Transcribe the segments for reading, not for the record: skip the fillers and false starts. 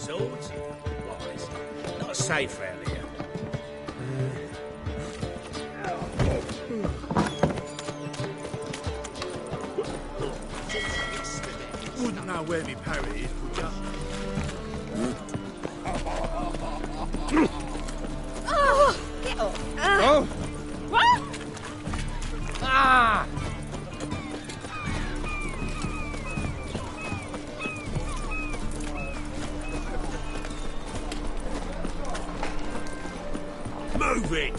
Swords? Lies. Not safe round here. Wouldn't know where me parry is, would ya? Oh, get off. Oh! What? Ah! Move it!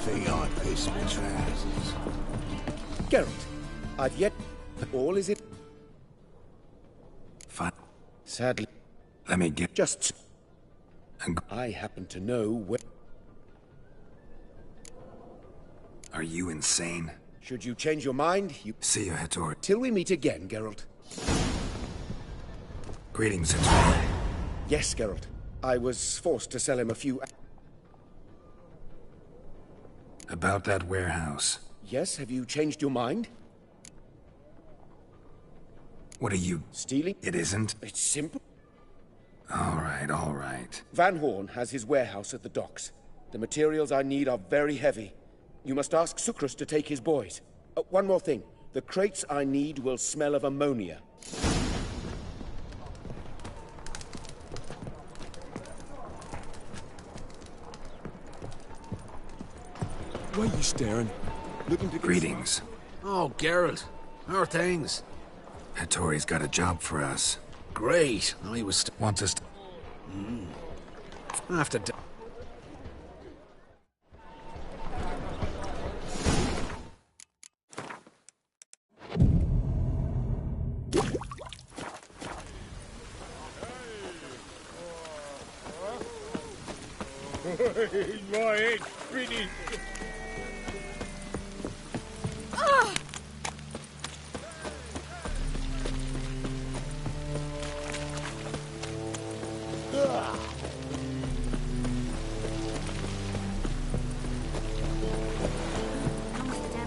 Think I piss my trousers. Geralt, I've yet... All is it? Fine. Sadly, Let me get... just... And I happen to know where... are you insane? Should you change your mind, you... See you, Hattori. Till we meet again, Geralt. Greetings, Hattori. Yes, Geralt. I was forced to sell him a few... About that warehouse. Yes, have you changed your mind? What are you... Stealing? It isn't? It's simple. All right. Van Horn has his warehouse at the docks. The materials I need are very heavy. You must ask Sukrus to take his boys. One more thing. The crates I need will smell of ammonia. Why are you staring? Looking to... Greetings. Oh, Geralt. How are things? Hattori's got a job for us. Great. I was... Wants us to... After... My head's spinning.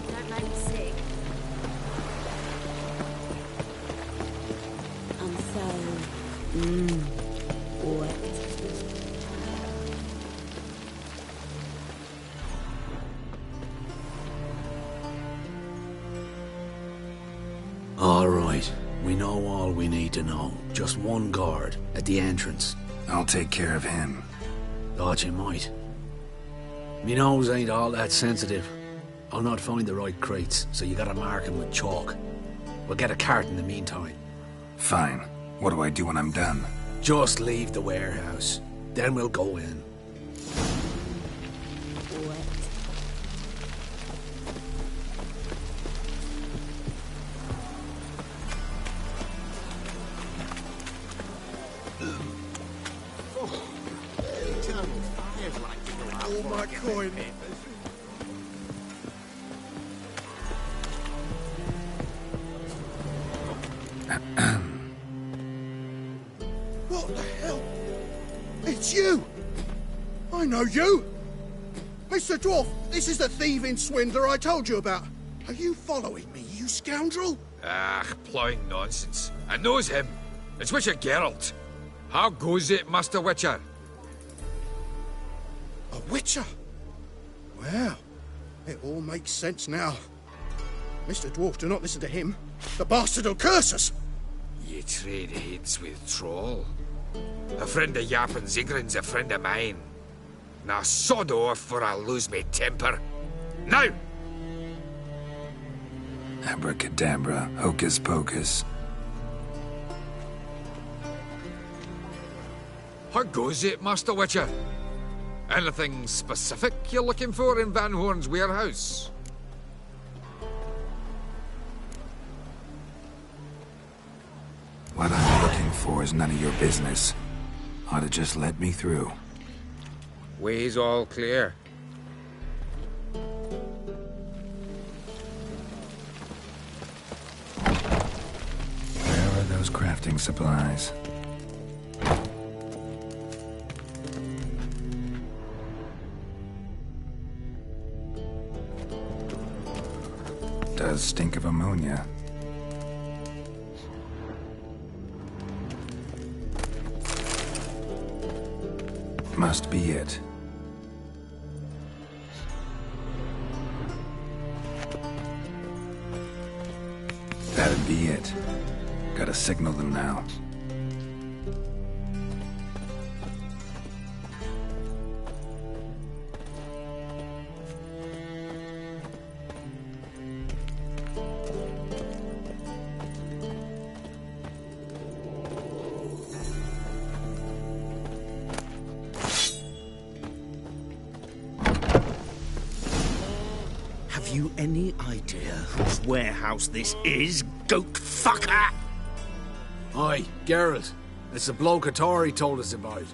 Don't make me sick. I'm so... wet. All right. We know all we need to know. Just one guard at the entrance. I'll take care of him. Thought you might. Me nose ain't all that sensitive. I'll not find the right crates, so you gotta mark 'em with chalk. We'll get a cart in the meantime. Fine. What do I do when I'm done? Just leave the warehouse. Then we'll go in. Wet. All my coin. What the hell? It's you! I know you! Mr. Dwarf, this is the thieving swindler I told you about. Are you following me, you scoundrel? Ah, ploughing nonsense. I knows him. It's Witcher Geralt. How goes it, Master Witcher? A witcher? Well, it all makes sense now. Mr. Dwarf, do not listen to him. The bastard will curse us! Ye trade heads with Troll. A friend of Yappin Zigrin's a friend of mine. Now sod off, for I'll lose me temper. Now! Abracadabra, hocus pocus. How goes it, Master Witcher? Anything specific you're looking for in Van Horn's warehouse? What I'm looking for is none of your business. Ought to just let me through. Way's all clear. Where are those crafting supplies? Does stink of ammonia. must be it. That'd be it. Gotta signal them now. Have you any idea whose warehouse this is, goat fucker? Aye, Geralt. It's the bloke Hattori told us about.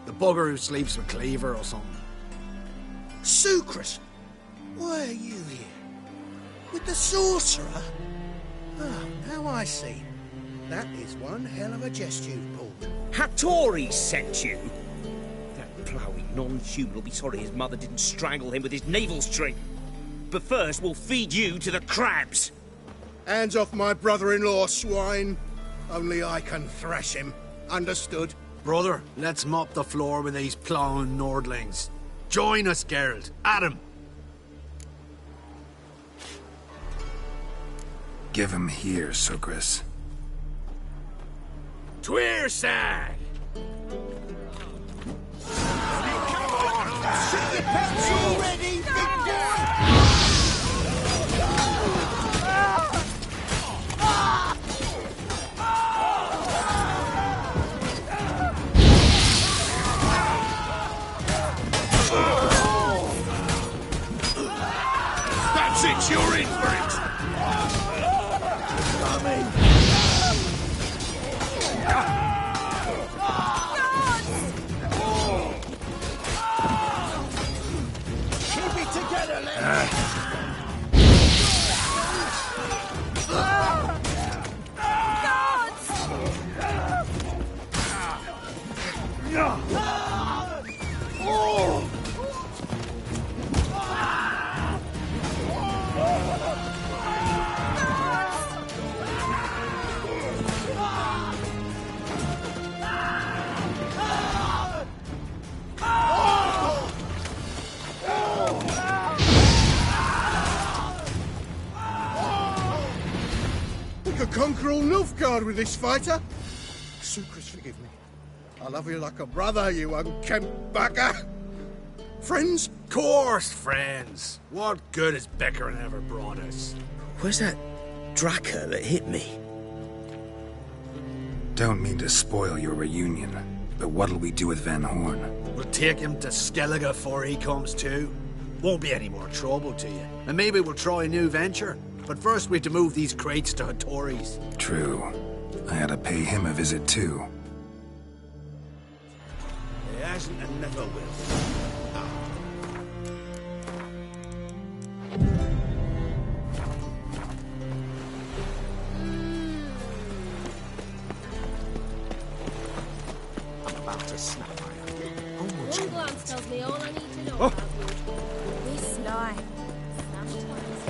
The bugger who sleeps with Cleaver or something. Sucrus, why are you here? With the sorcerer? Oh, now I see. That is one hell of a jest you've pulled. Hattori sent you? That ploughing non-human will be sorry his mother didn't strangle him with his navel string. But first, we'll feed you to the crabs. Hands off my brother-in-law, swine. Only I can thrash him. Understood? Brother, let's mop the floor with these plowing Nordlings. Join us, Geralt. Adam. Give him here, Sucrus. Tweersag! Already, big boy! That's it, you're in for it! Keep it together, lad! We could conquer all Nilfgaard with this fighter. Sucrus, forgive me. I love you like a brother, you unkempt bugger. Friends? Course, friends. What good has Beckerin ever brought us? Where's that Draka that hit me? Don't mean to spoil your reunion, but what'll we do with Van Horn? We'll take him to Skellige before he comes to. Won't be any more trouble to you. And maybe we'll try a new venture. But first we have to move these crates to Hattori's. True. I had to pay him a visit too. He hasn't and never will. I'm about to snap my One glance tells me all I need to know about you. This life. Sometimes.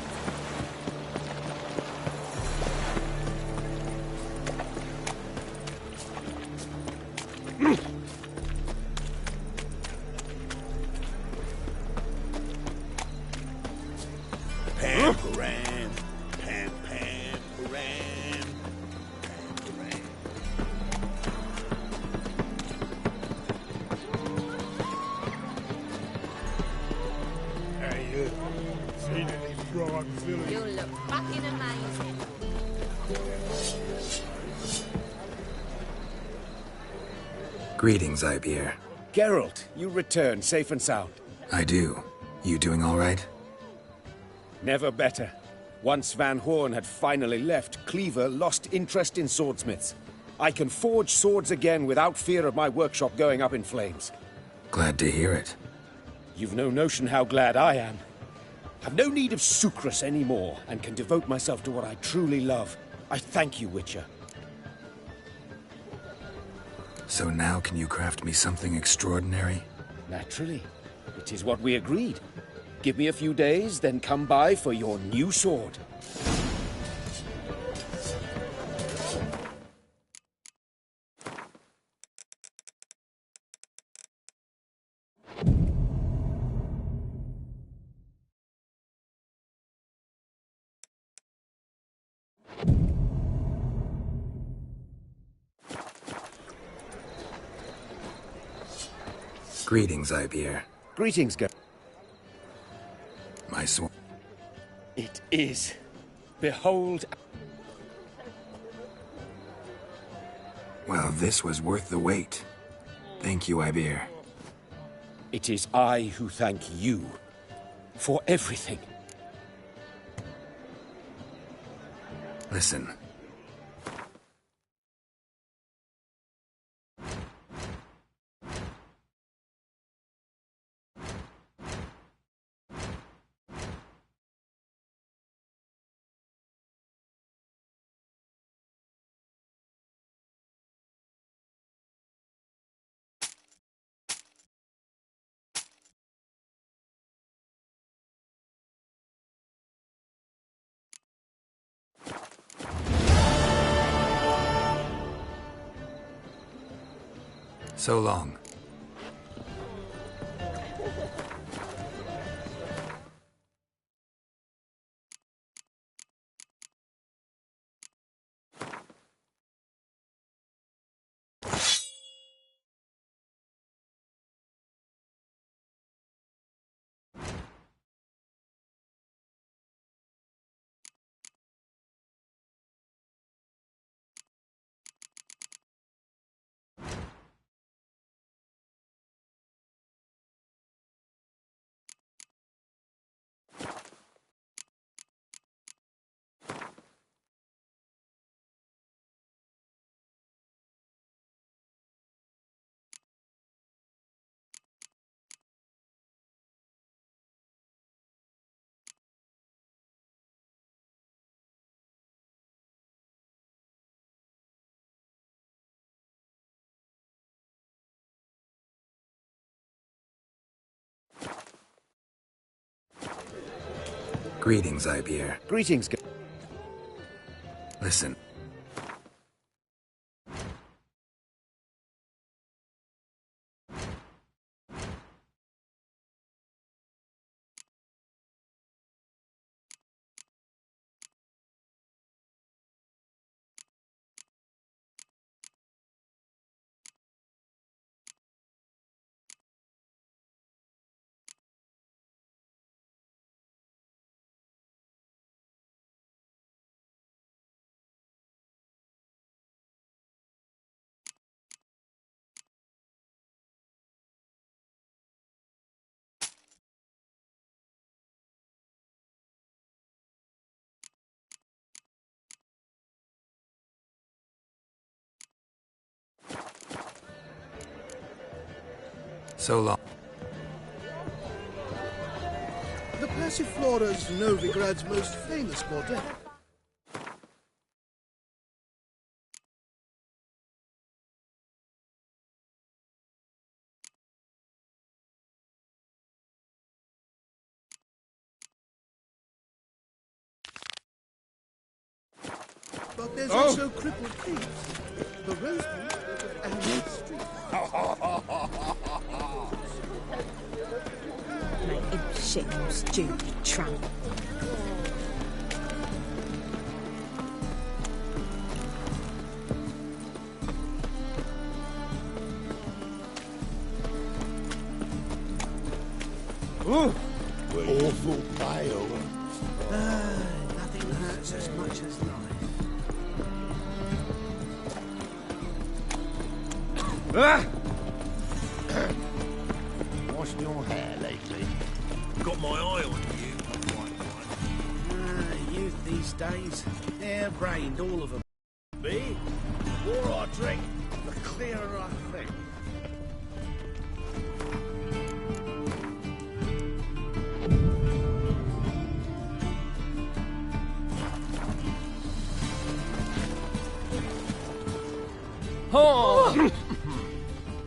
Pam, Paran. Pam, Pam, Paran. Pam, Paran. Hey, you seen any fried Philly? You'll look fucking amazing. Greetings, Ibeer. Geralt, you return safe and sound. I do. You doing all right? Never better. Once Van Horn had finally left, Cleaver lost interest in swordsmiths. I can forge swords again without fear of my workshop going up in flames. Glad to hear it. You've no notion how glad I am. I've no need of Sucrus anymore, and can devote myself to what I truly love. I thank you, Witcher. So now can you craft me something extraordinary? Naturally. It is what we agreed. Give me a few days, then come by for your new sword. Greetings, Ibeer. Greetings, girl. My swan. It is. Behold. Well, this was worth the wait. Thank you, Ibeer. It is I who thank you for everything. Listen. So long. Greetings, Ibeer. Greetings, girl. Listen. So long. The Passiflora's Novigrad's most famous bordello. But there's also crippled thieves, the Rosebud, and the Street. Make him shit, you stupid tramp. Awful pale. Nothing hurts as much as life. Washed your hair lately? Got my eye on you. Youth these days, hair-brained, all of them. Me? The more I drink, the clearer I think.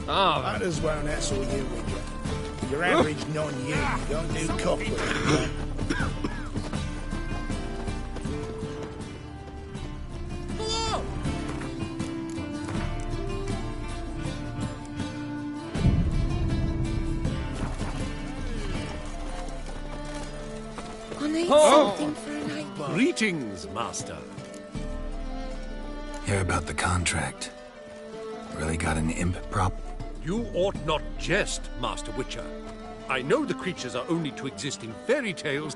Others won't hassle you with your average non-youth. Don't do cock with it. I need something for an ape. Greetings, Master. Hear about the contract. Really got an imp prop? You ought not jest, Master Witcher. I know the creatures are only to exist in fairy tales.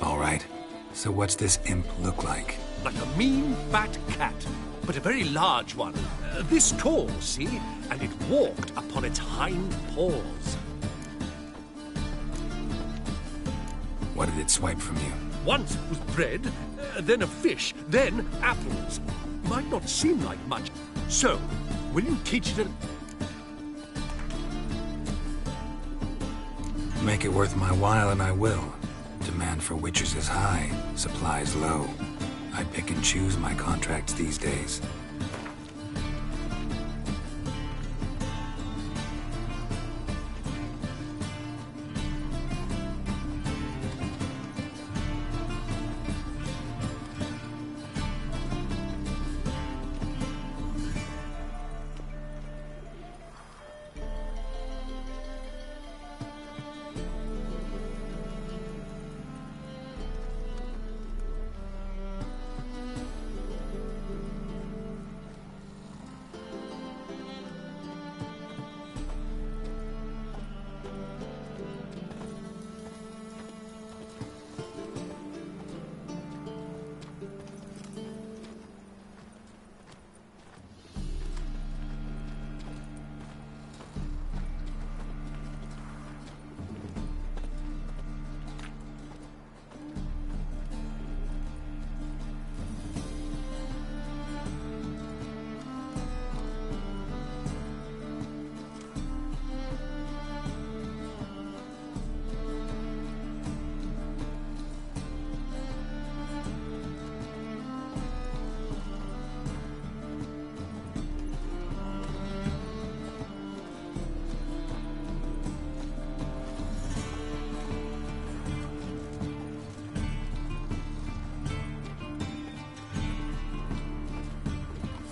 All right. So what's this imp look like? Like a mean, fat cat, but a very large one. This tall, see? And it walked upon its hind paws. What did it swipe from you? Once it was bread, then a fish, then apples. Might not seem like much. So, will you teach it a... Make it worth my while and I will. Demand for witchers is high, supplies low. I pick and choose my contracts these days.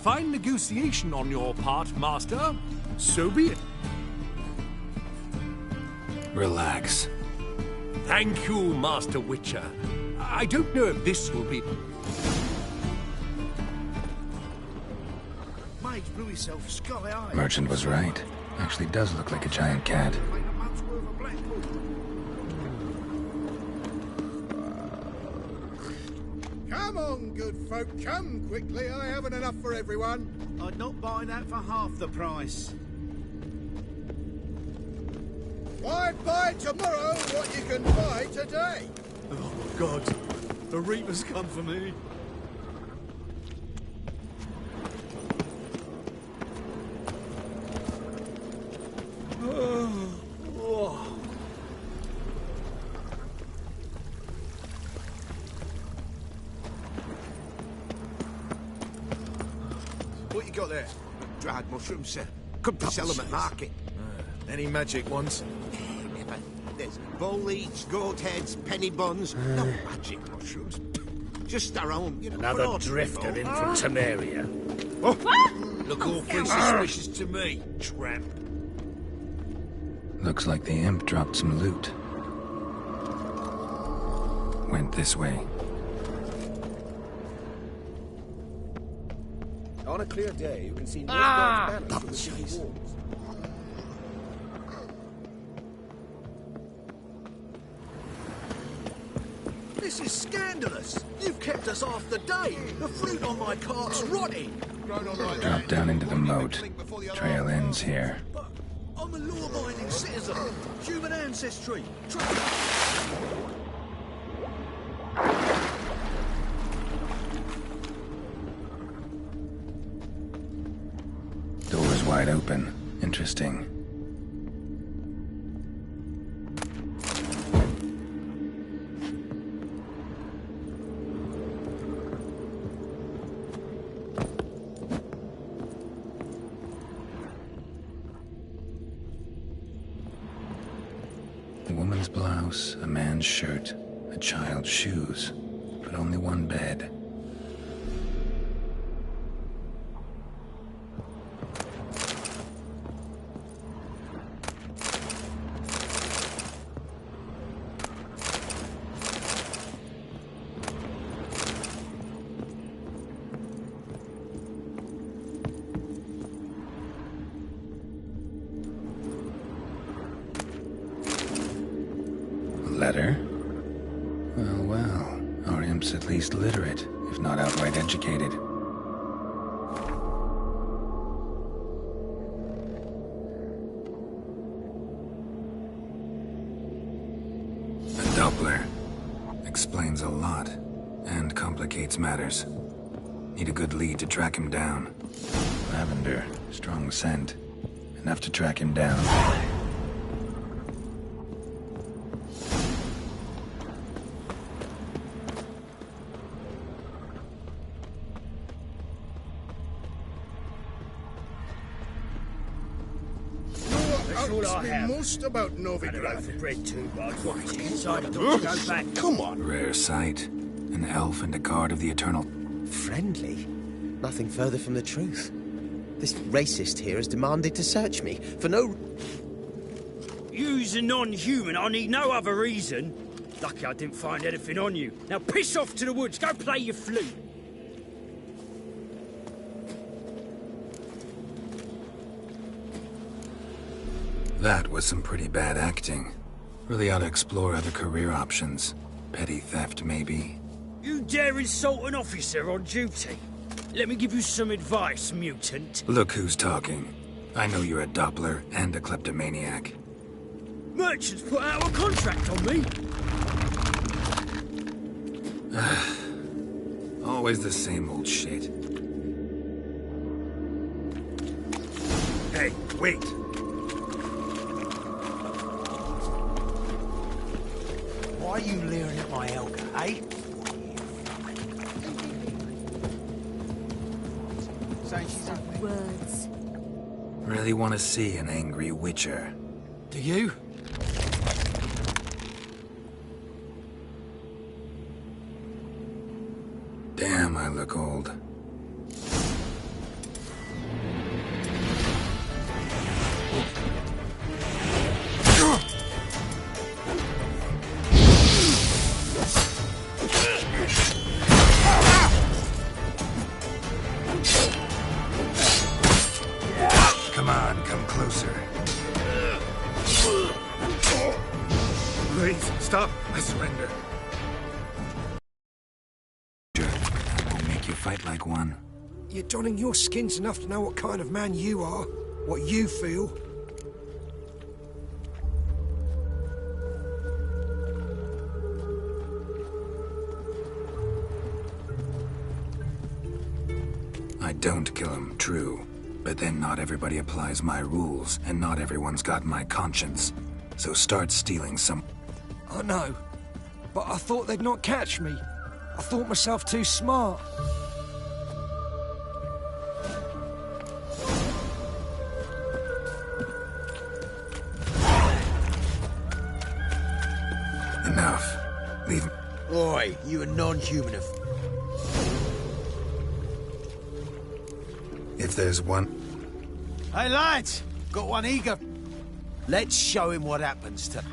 Fine negotiation on your part, Master. So be it. Relax. Thank you, Master Witcher. I don't know if this will be... Mage blew himself sky high. Merchant was right. Actually does look like a giant cat. Come on, good folk, come quickly. I haven't enough for everyone. I'd not buy that for half the price. Why buy tomorrow what you can buy today? Oh, God. The Reaper's come for me. What you got there? Dried mushrooms, sir. Come to sell them at market. Any magic ones? Never. There's bull leech, goat heads, penny buns. No magic mushrooms. Just our own, you know. Another drifter in from Temeria. Look awfully suspicious to me, tramp. Looks like the imp dropped some loot. Went this way. On a clear day, you can see Nilfgaard's banners from the city walls. This is scandalous. You've kept us half the day. The fruit on my cart's rotting. Drop down into the moat. Trail ends here. But I'm a law-abiding citizen. Human ancestry. Door's wide open. Interesting. A woman's blouse, a man's shirt, a child's shoes, but only one bed. letter? Well, well. Our imp's at least literate, if not outright educated. A Doppler. Explains a lot, and complicates matters. Need a good lead to track him down. Lavender, strong scent. Enough to track him down. Most about Novigrad. For bread too, but I'd want to get inside. I don't go back. Come on. Rare sight. An elf and a guard of the Eternal. Friendly? Nothing further from the truth. This racist here has demanded to search me for no... You's a non-human. I need no other reason. Lucky I didn't find anything on you. Now piss off to the woods. Go play your flute. That was some pretty bad acting. Really ought to explore other career options. Petty theft, maybe. You dare insult an officer on duty? Let me give you some advice, mutant. Look who's talking. I know you're a Doppler and a kleptomaniac. Merchants put out a contract on me. Always the same old shit. Hey, wait. Why are you leering at my Elga, eh? Words. Really want to see an angry witcher. Do you? Damn, I look old. Come on, come closer. Please, stop. I surrender. I won't make you fight like one. You're donning your skins enough to know what kind of man you are, what you feel. I don't kill him, true. But then not everybody applies my rules, and not everyone's got my conscience. So start stealing some... I know, but I thought they'd not catch me. I thought myself too smart. Enough. Leave... Oi, you a non-human of... If there's one... Hey, lads! Got one eager. Let's show him what happens to...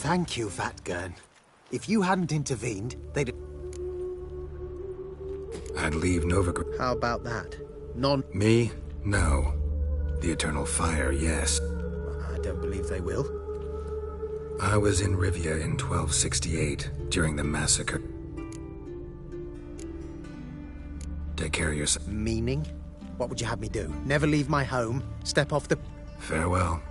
Thank you, Vatgern. If you hadn't intervened, they'd... I'd leave Novigrad. How about that? Me? No. The Eternal Fire, yes. I don't believe they will. I was in Rivia in 1268, during the massacre. Take care of yourself. Meaning? What would you have me do? Never leave my home? Step off the... Farewell.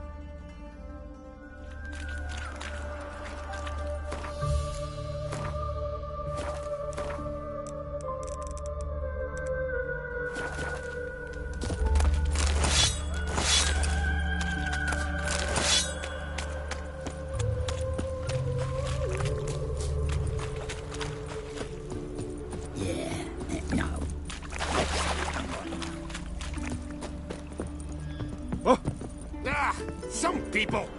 Some people!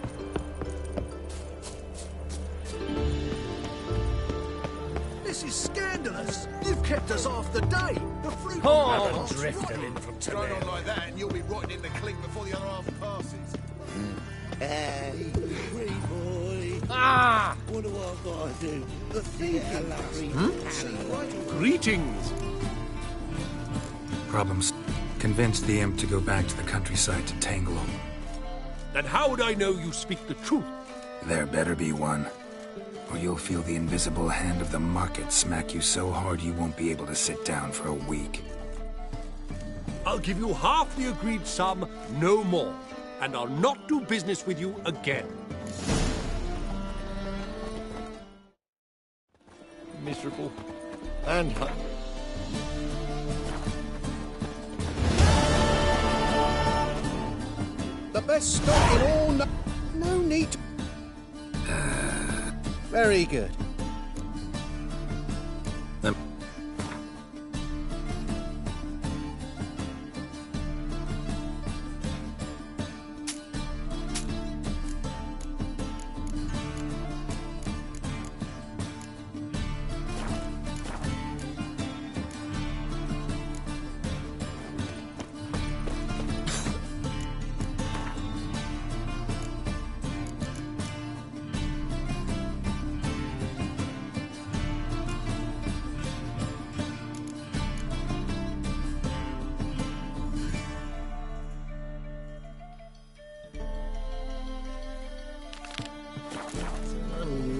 This is scandalous. scandalous. You've kept us half the day. The fruit... Have a drifter in from Going on like that and you'll be rotting in the clink before the other half passes. Free boy. Ah! What do I gotta do? The thieving Greetings. Problems. Convince the imp to go back to the countryside to tangle them. Then how would I know you speak the truth? There better be one. Or you'll feel the invisible hand of the market smack you so hard you won't be able to sit down for a week. I'll give you half the agreed sum, no more. And I'll not do business with you again. Miserable. And... The best stock in all... No need to... Very good.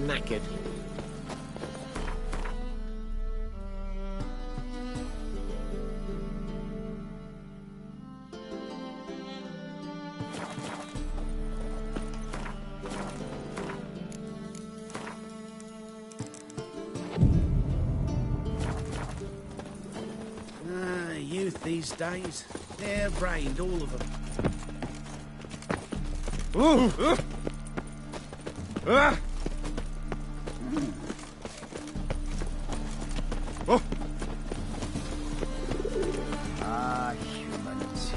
Knackered. Youth these days, they're brained, all of them. Humans.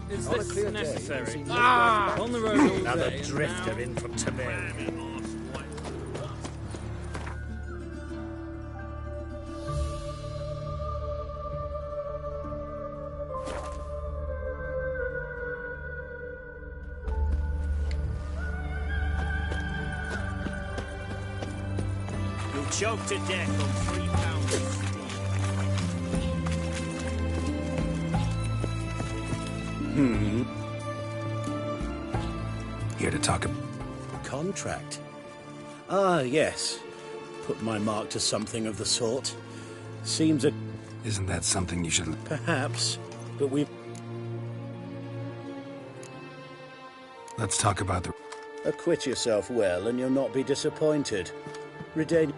Is this necessary? On the road all Another day. drifter in from Temeria. You'll choke to death on 3 pounds of Here to talk about... Contract? Ah, yes. Put my mark to something of the sort. Seems a... Isn't that something you should... Perhaps, but we've... Let's talk about the... Acquit yourself well and you'll not be disappointed. Redain...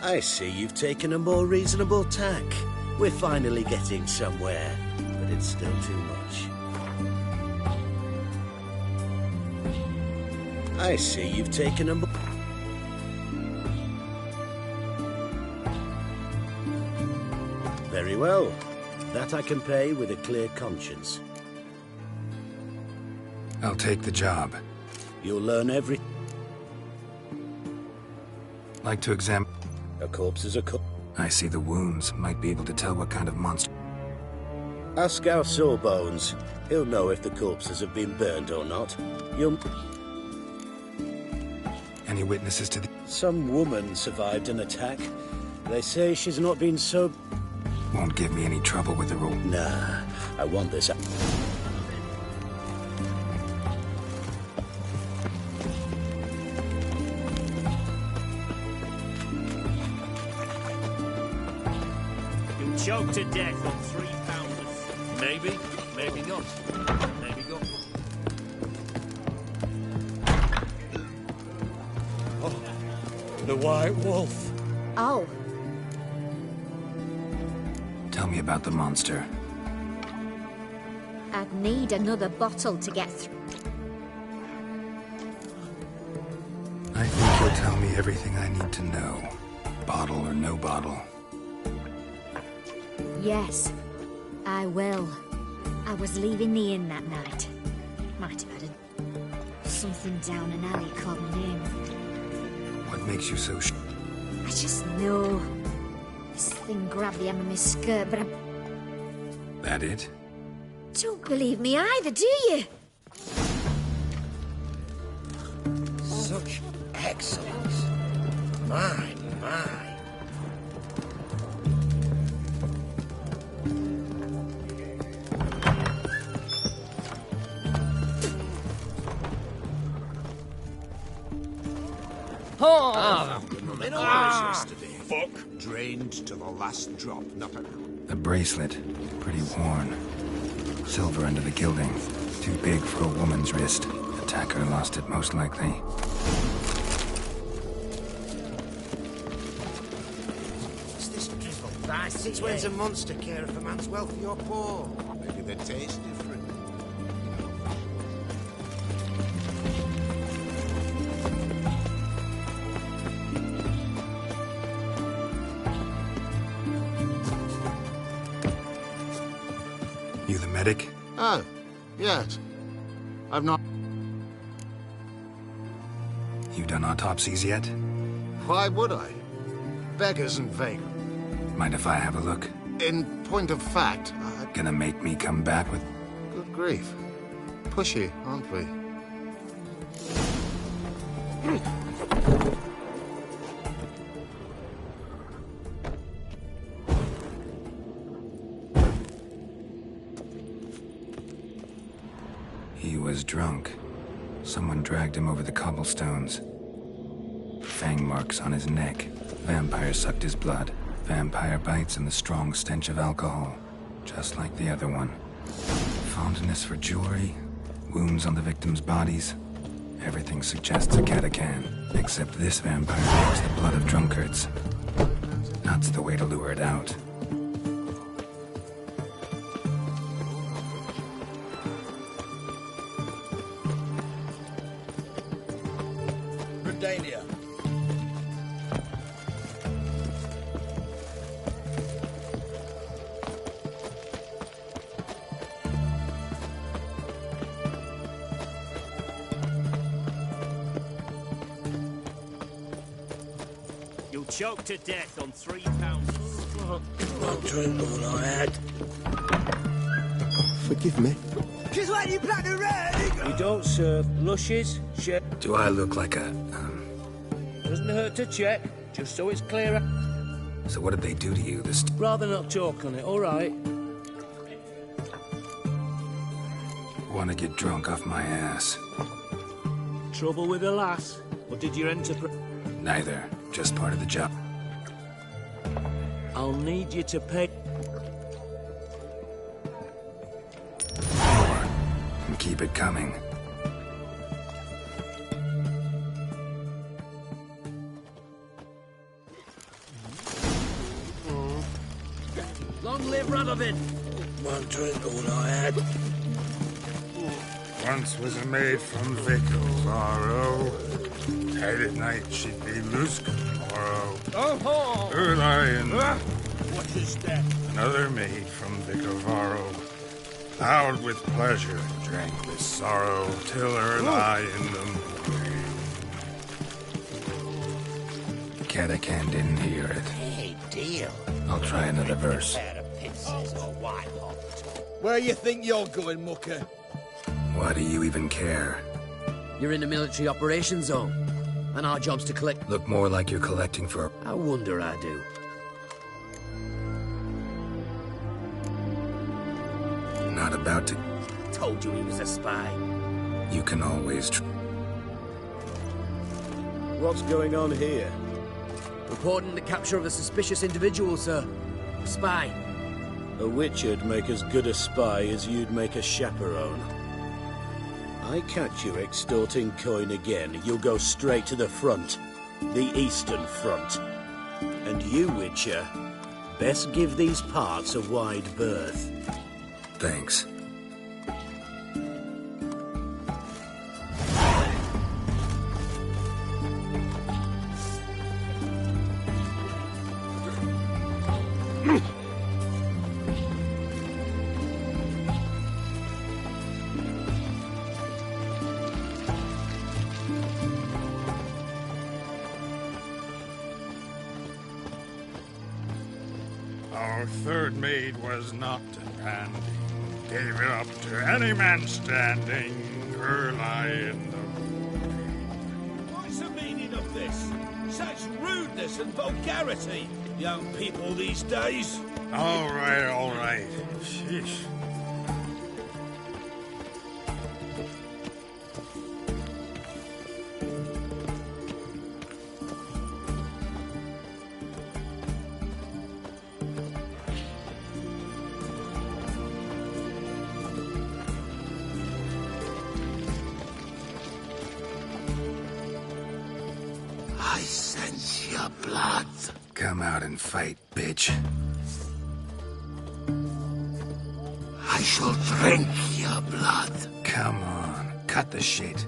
I see you've taken a more reasonable tack. We're finally getting somewhere, but it's still too much. I see you've taken a... Very well. That I can pay with a clear conscience. I'll take the job. You'll learn every... Like to examine... A corpse is a corpse. I see the wounds. Might be able to tell what kind of monster... Ask our Sawbones. He'll know if the corpses have been burned or not. You'll... Any witnesses to the... Some woman survived an attack. They say she's not been so... Won't give me any trouble with the rule. Nah, I want this... You'll choke to death on 3 pounds. Maybe, maybe not. Maybe not. Oh, the White Wolf. Oh. Tell me about the monster. I'd need another bottle to get through. I think you'll tell me everything I need to know. Bottle or no bottle. Yes, I will. I was leaving the inn that night. Might have had something down an alley called my name. What makes you so I just know. This thing grabbed the hem of my skirt, but I That it? don't believe me either, do you? Such excellence. My. Yesterday. Fuck. Drained to the last drop, not a... The bracelet. Pretty worn. Silver under the gilding. Too big for a woman's wrist. Attacker lost it, most likely. What's this drivel? Since when's a monster care if a man's wealthy or poor? Maybe they taste different. You the medic? Oh, yes. I've not... You done autopsies yet? Why would I? Beggars and vagrants. Mind if I have a look? In point of fact, Gonna make me come back with... Good grief. Pushy, aren't we? He was drunk. Someone dragged him over the cobblestones. Fang marks on his neck. Vampire sucked his blood. Vampire bites and the strong stench of alcohol. Just like the other one. Fondness for jewelry. Wounds on the victims' bodies. Everything suggests a catacan. Except this vampire makes the blood of drunkards. That's the way to lure it out. Redalia. You'll choke to death on 3 pounds. I'll drink all I had. Forgive me. Just when you plan to red! We don't serve lushes, shit. Do I look like a... Doesn't hurt to check, just so it's clear. So what did they do to you this... Rather not talk on it, all right? Want to get drunk off my ass? Trouble with the lass? Or did you enter... Neither. Just part of the job. I'll need you to pay... More. And keep it coming. Long live Radovid! One drink all I had. Once was a maid from Vic of Varro. Tight at night she'd be loose tomorrow. Oh-ho! Her lion. What is that? Another maid from Vic of Varro. Loud with pleasure, drank with sorrow, till her lie in the Catacan didn't hear it. Hey, deal. I'll try another verse. Where you think you're going, mucker? Why do you even care? You're in the military operations zone, and our job's to collect... Look more like you're collecting for... I wonder I do. Not about to... Told you he was a spy. You can always... What's going on here? Reporting the capture of a suspicious individual, sir. A spy. A witcher'd make as good a spy as you'd make a chaperone. I catch you extorting coin again, you'll go straight to the front. The Eastern Front. And you, Witcher, best give these parts a wide berth. Thanks. Our third maid was not demanding. Gave it up to any man standing. Her lie in the What's the meaning of this? Such rudeness and vulgarity. Young people these days. All right. Sheesh. I sense your blood. Come out and fight, bitch. I shall drink your blood. Come on, cut the shit.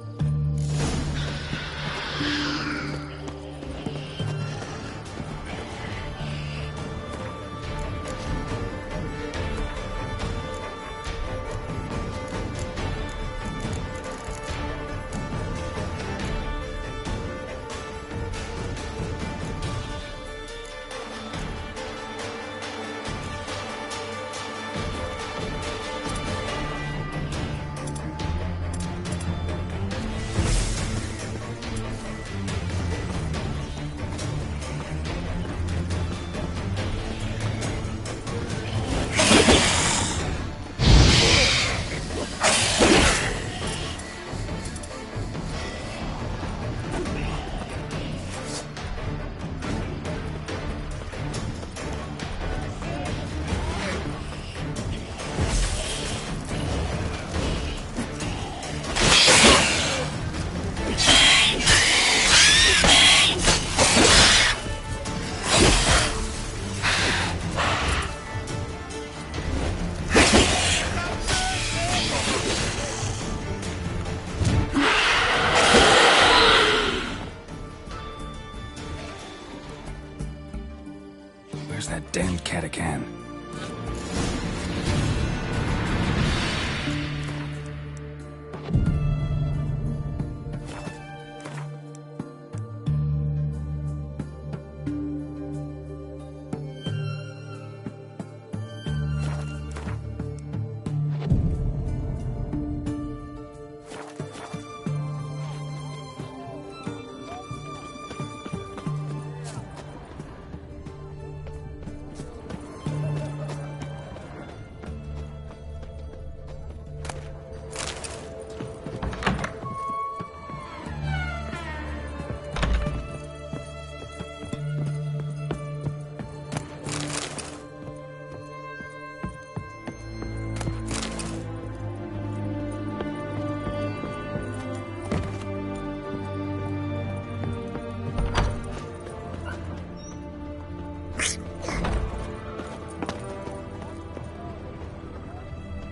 Where's that damned Catacan?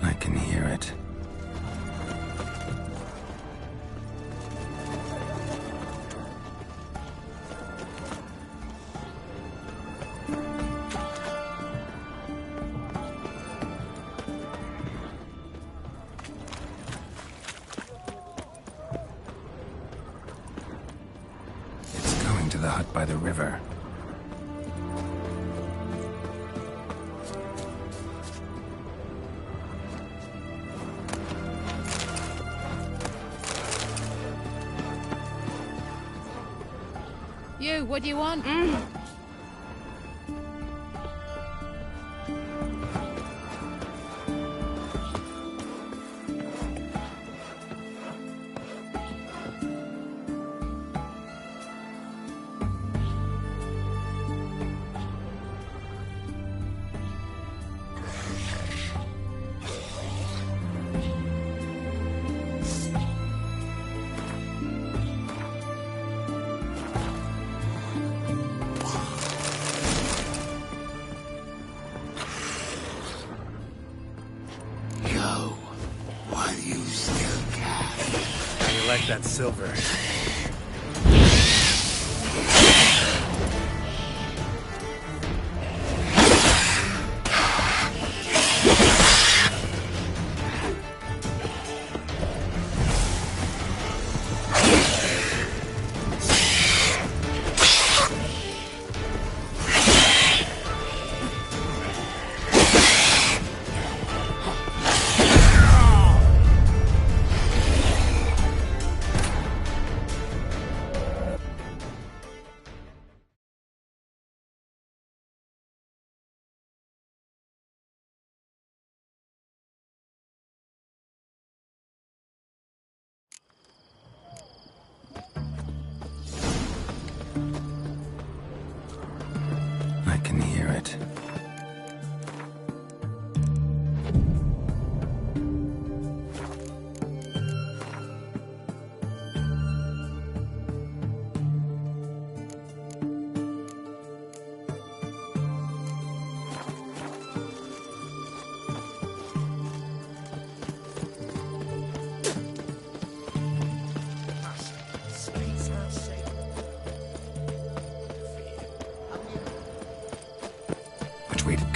I can hear it. It's going to the hut by the river. You, what do you want? While you still can. You like that silver?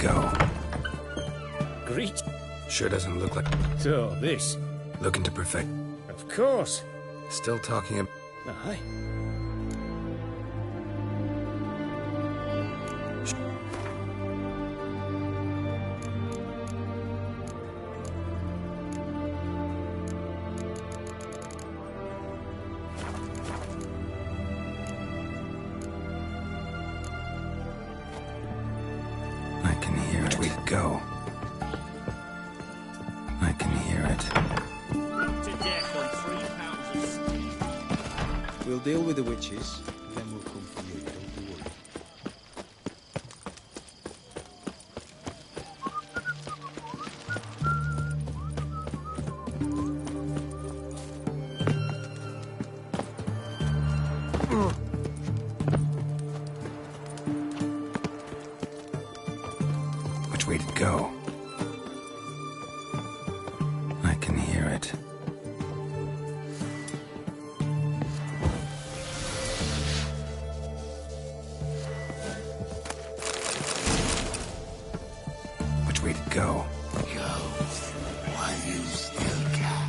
go. Greet. Sure doesn't look like... So, this? Looking to perfect. Of course. Still talking about... Aye. I can hear it. We go. I can hear it. To death on 3 pounds of steel. We'll deal with the witches, then we'll come for you, don't you worry. Which way to go? I can hear it. Which way to go? Go while you still can.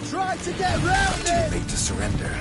Try to get round it! Too late to surrender.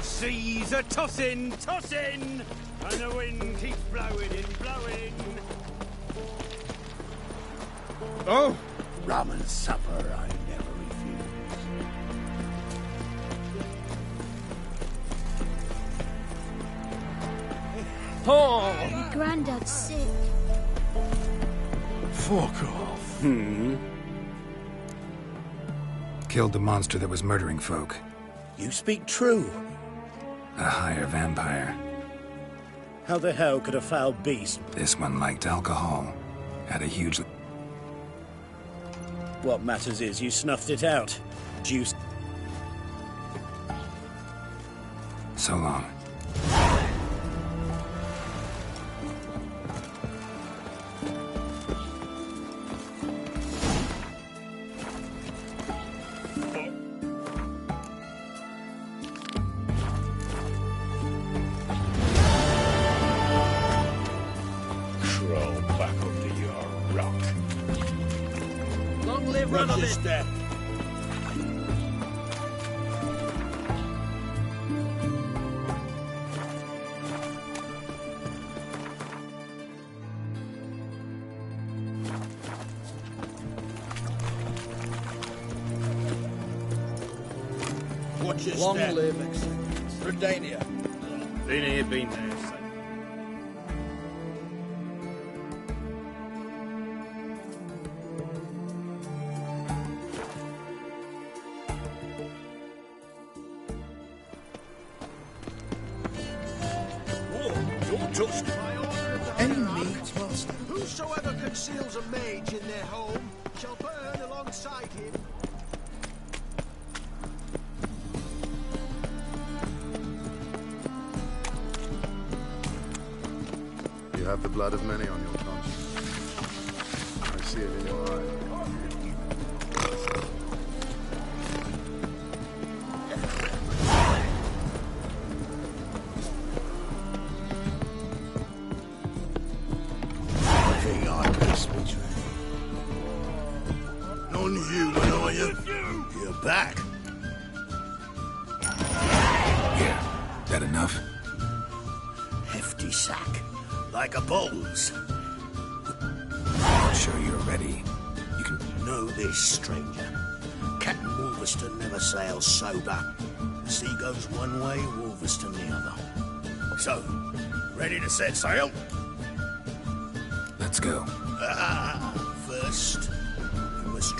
seas are tossing, tossing, and the wind keeps blowing and blowing. Oh! Rum and supper I never refuse. Oh! My granddad's sick. Fuck off. Killed the monster that was murdering folk. You speak true. A higher vampire. How the hell could a foul beast... This one liked alcohol. Had a huge... What matters is you snuffed it out. Juice... So long. Crawl back under your rock. Long live Rochester! Watch your Long step. live Excellence. Redania. Been here, been there. You're touched. Any needs, master? Whosoever conceals a mage in their home shall burn alongside him. You have the blood of many on your conscience. I see it in your eyes. Think I can speak to him. Non-human, are you? You're back. Yeah, that enough? Hefty sack. Like a bull's. I'm sure you're ready. You can... Know this, stranger. Captain Wolverston never sails sober. The sea goes one way, Wolverston the other. So, ready to set sail? Let's go. First, we must...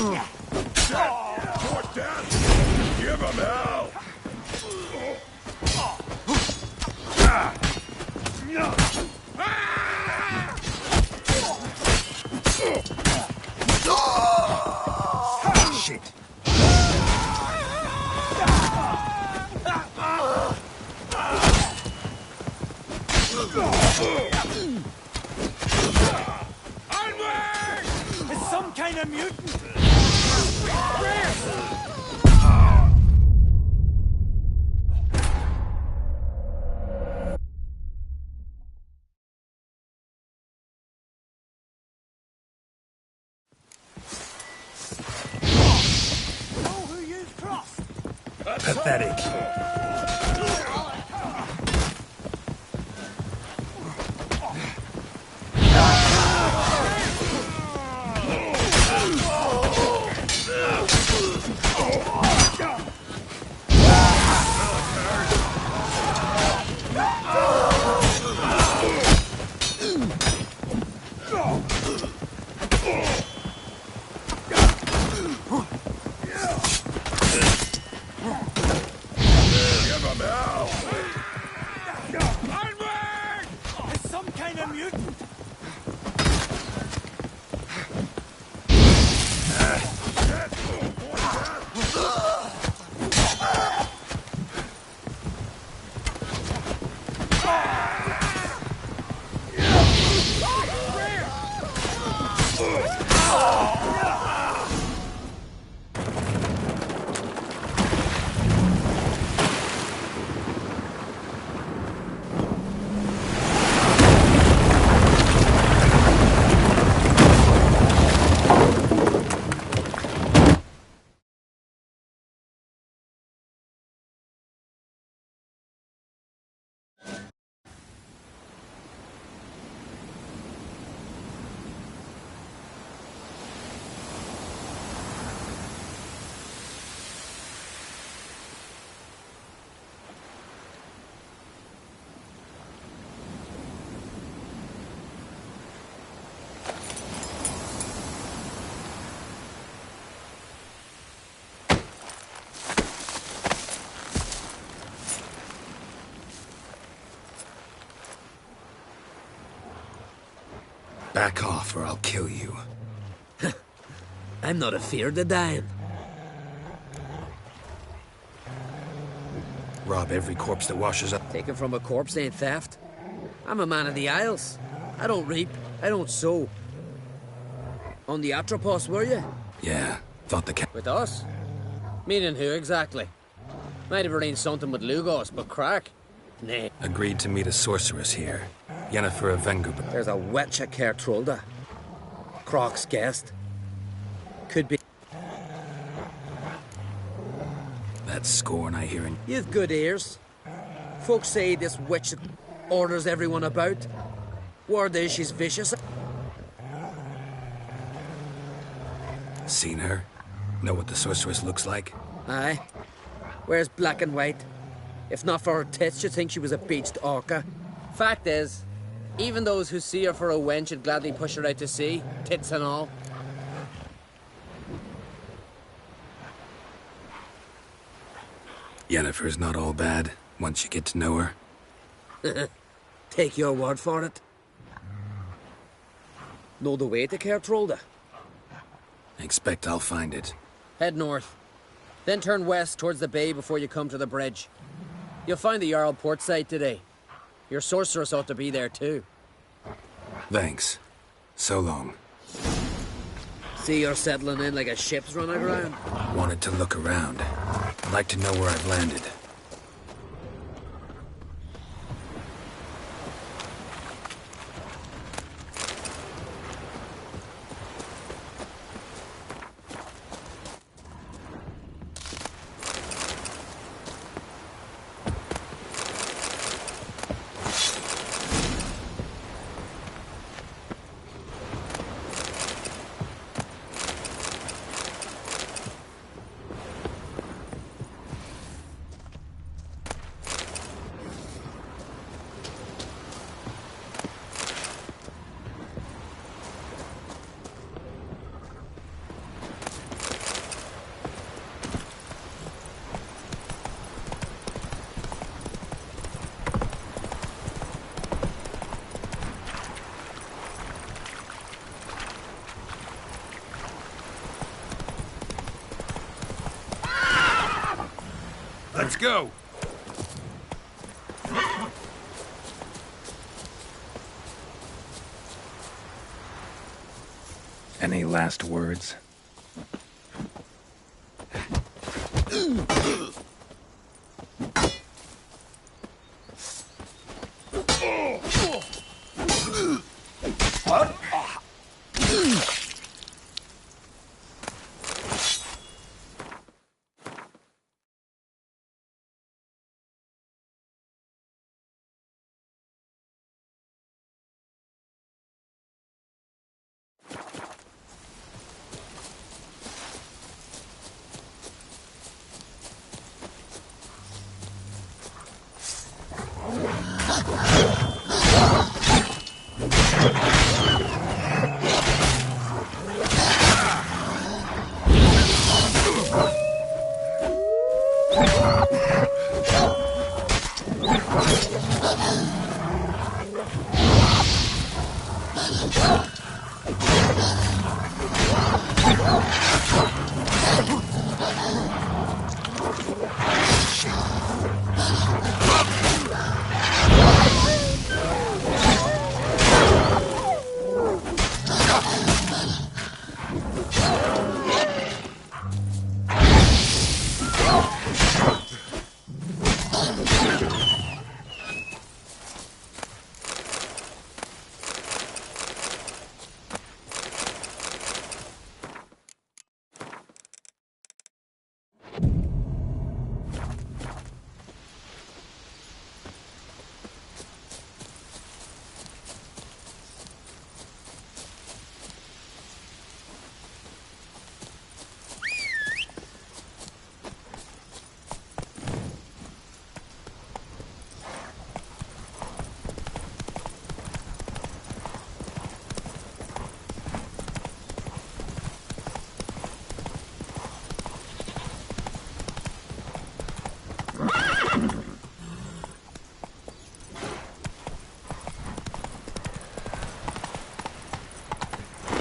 Put that! Give him hell! Shit. It's some kind of mutant! Pathetic. It's some kind of mutant! Back off or I'll kill you. I'm not afeard of dying. Rob every corpse that washes up. Taken from a corpse ain't theft. I'm a man of the Isles. I don't reap, I don't sow. On the Atropos, were you? Yeah, thought the cat. With us? Meaning who exactly? Might have arranged something with Lugos, but crack? Nah. Agreed to meet a sorceress here. Yennefer of Vengerberg. There's a wetcha Kertrolda. Croc's guest. Could be. That scorn I hear in. You've good ears. Folks say this witch orders everyone about. Word is she's vicious. Seen her? Know what the sorceress looks like? Aye. Wears black and white. If not for her tits, you'd think she was a beached orca. Fact is, even those who see her for a wench would gladly push her out to sea, tits and all. Yennefer's not all bad, once you get to know her. Take your word for it. Know the way to Kertrolda? Expect I'll find it. Head north. Then turn west towards the bay before you come to the bridge. You'll find the Jarl port site today. Your sorceress ought to be there too. Thanks. So long. See you're settling in like a ship's run aground? Wanted to look around. Like to know where I've landed. Let's go. Any last words?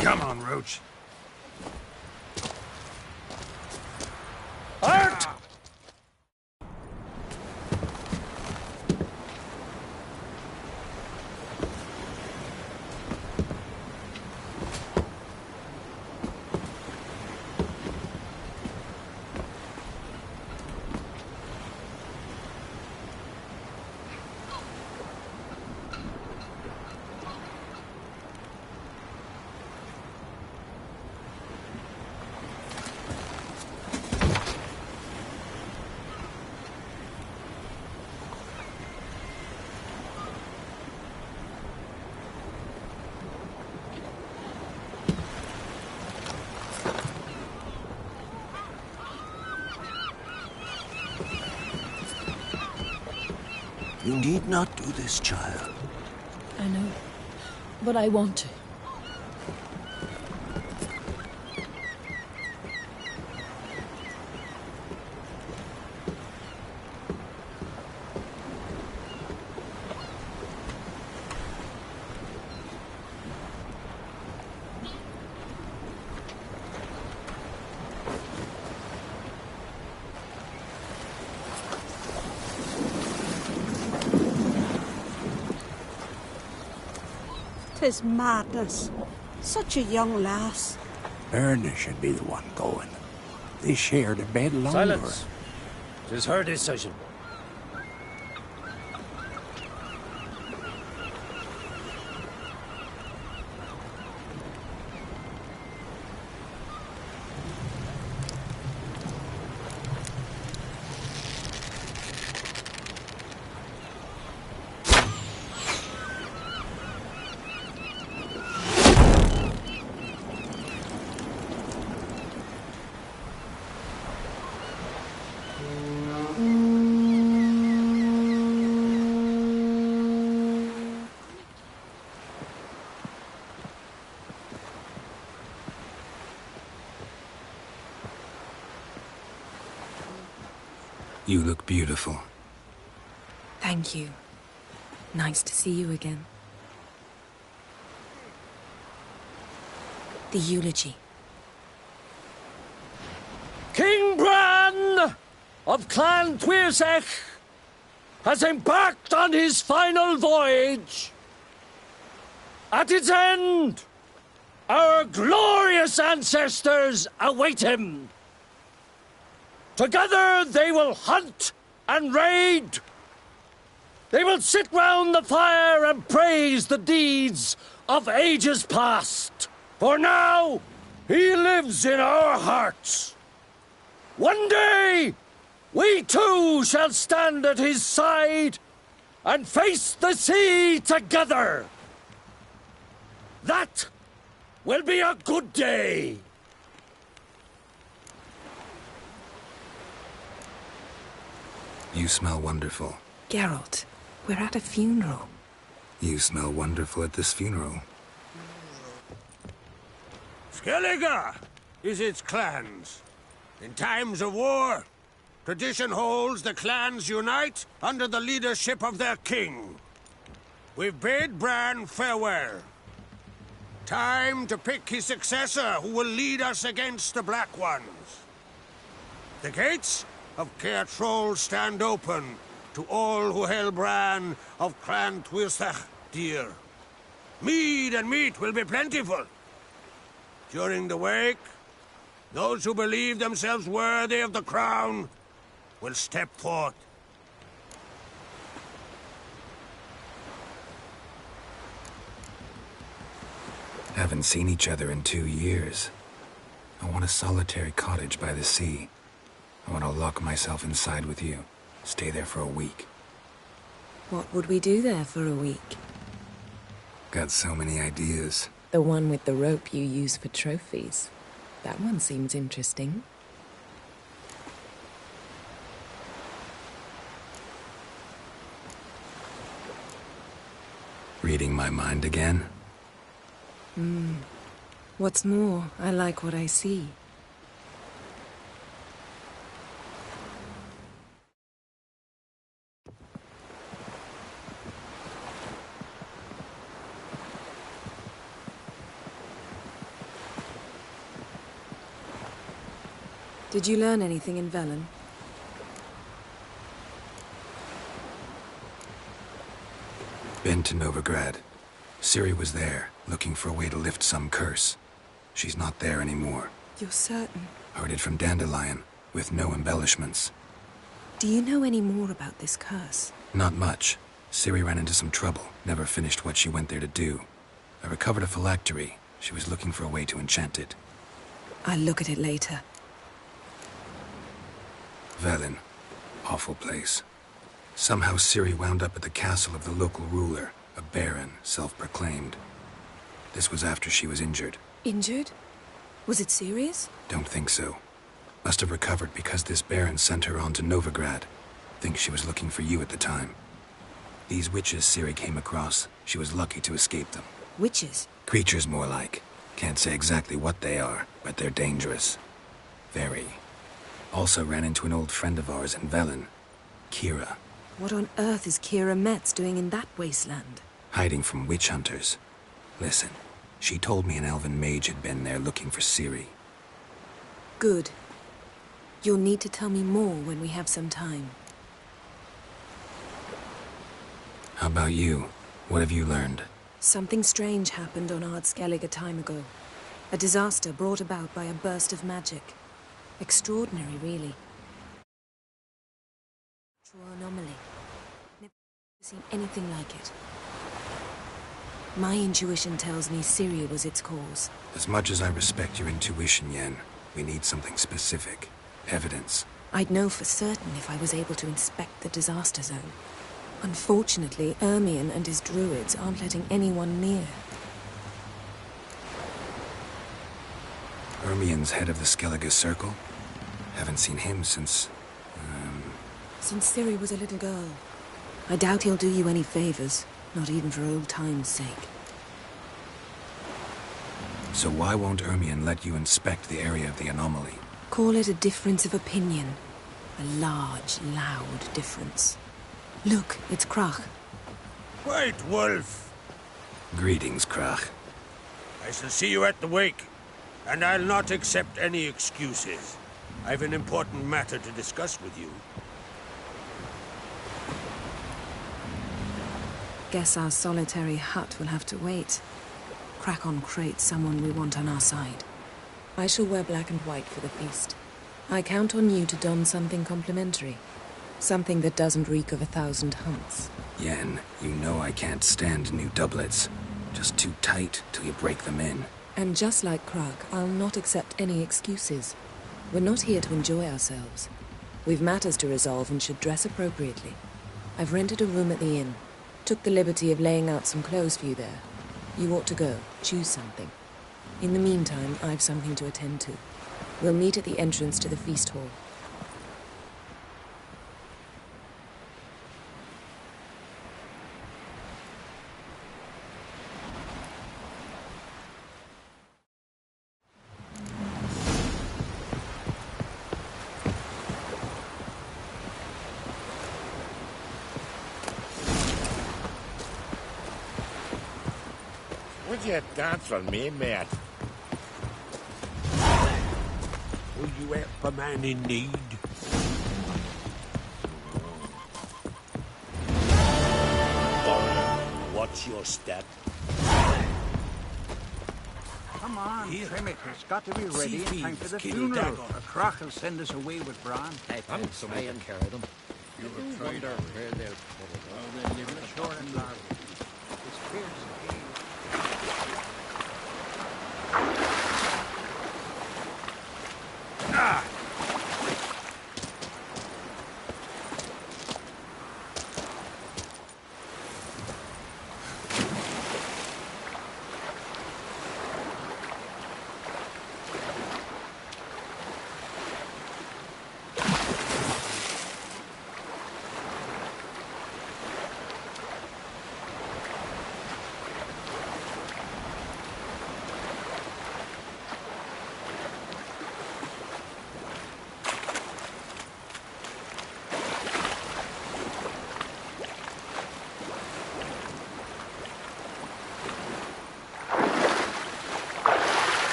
Come on, Roach. Art! You need not do this, child. I know, but I want to. Tis madness. Such a young lass. Erna should be the one going. They shared a bed longer. Silence. Tis her decision. You look beautiful. Thank you. Nice to see you again. The eulogy. King Bran! of Clan Tuirsech has embarked on his final voyage. At its end, our glorious ancestors await him. Together they will hunt and raid. They will sit round the fire and praise the deeds of ages past. For now, he lives in our hearts. One day, we too shall stand at his side and face the sea together. That will be a good day. You smell wonderful. Geralt, we're at a funeral. You smell wonderful at this funeral. Skellige is its clans. In times of war, tradition holds the clans unite under the leadership of their king. We've bid Bran farewell. Time to pick his successor who will lead us against the Black Ones. The gates of Caer Troll stand open to all who held Bran of Clan Tuirsech dear. Mead and meat will be plentiful. During the wake, those who believe themselves worthy of the crown will step forth. Haven't seen each other in 2 years. I want a solitary cottage by the sea. I want to lock myself inside with you. Stay there for a week. What would we do there for a week? Got so many ideas. The one with the rope you use for trophies. That one seems interesting. Reading my mind again? What's more, I like what I see. Did you learn anything in Velen? Been to Novigrad. Ciri was there, looking for a way to lift some curse. She's not there anymore. You're certain? Heard it from Dandelion, with no embellishments. Do you know any more about this curse? Not much. Ciri ran into some trouble, never finished what she went there to do. I recovered a phylactery. She was looking for a way to enchant it. I'll look at it later. Velen. Awful place. Somehow Ciri wound up at the castle of the local ruler, a baron, self-proclaimed. This was after she was injured. Injured? Was it serious? Don't think so. Must have recovered because this baron sent her on to Novigrad. Think she was looking for you at the time. These witches Ciri came across, she was lucky to escape them. Witches? Creatures more like. Can't say exactly what they are, but they're dangerous. Very. Also ran into an old friend of ours in Velen, Kira. What on earth is Kira Metz doing in that wasteland? Hiding from witch hunters. Listen, she told me an elven mage had been there looking for Ciri. Good. You'll need to tell me more when we have some time. How about you? What have you learned? Something strange happened on Ard Skellige a time ago. A disaster brought about by a burst of magic. Extraordinary, really. True anomaly. Never seen anything like it. My intuition tells me Ciri was its cause. As much as I respect your intuition, Yen, we need something specific. Evidence. I'd know for certain if I was able to inspect the disaster zone. Unfortunately, Ermion and his druids aren't letting anyone near. Ermion's head of the Skellige Circle? Haven't seen him since... Since Ciri was a little girl. I doubt he'll do you any favors, not even for old time's sake. So why won't Ermion let you inspect the area of the anomaly? Call it a difference of opinion. A large, loud difference. Look, it's Crach. White Wolf. Greetings, Crach. I shall see you at the wake, and I'll not accept any excuses. I've an important matter to discuss with you. Guess our solitary hut will have to wait. Crack on Crate, someone we want on our side. I shall wear black and white for the feast. I count on you to don something complimentary. Something that doesn't reek of 1,000 hunts. Yen, you know I can't stand new doublets. Just too tight till you break them in. And just like Krug, I'll not accept any excuses. We're not here to enjoy ourselves. We've matters to resolve and should dress appropriately. I've rented a room at the inn. Took the liberty of laying out some clothes for you there. You ought to go. Choose something. In the meantime, I've something to attend to. We'll meet at the entrance to the feast hall. Would you dance for me, mate? Will you help a man in need? What's your step? Come on, Here. trim it. It's got to be ready in time for the Kill funeral. Dagon. A croc will send us away with Bran. I'm somebody to carry them. You were trying to where they'll put it. Oh, they live in a Short and large. It's fierce. Ah!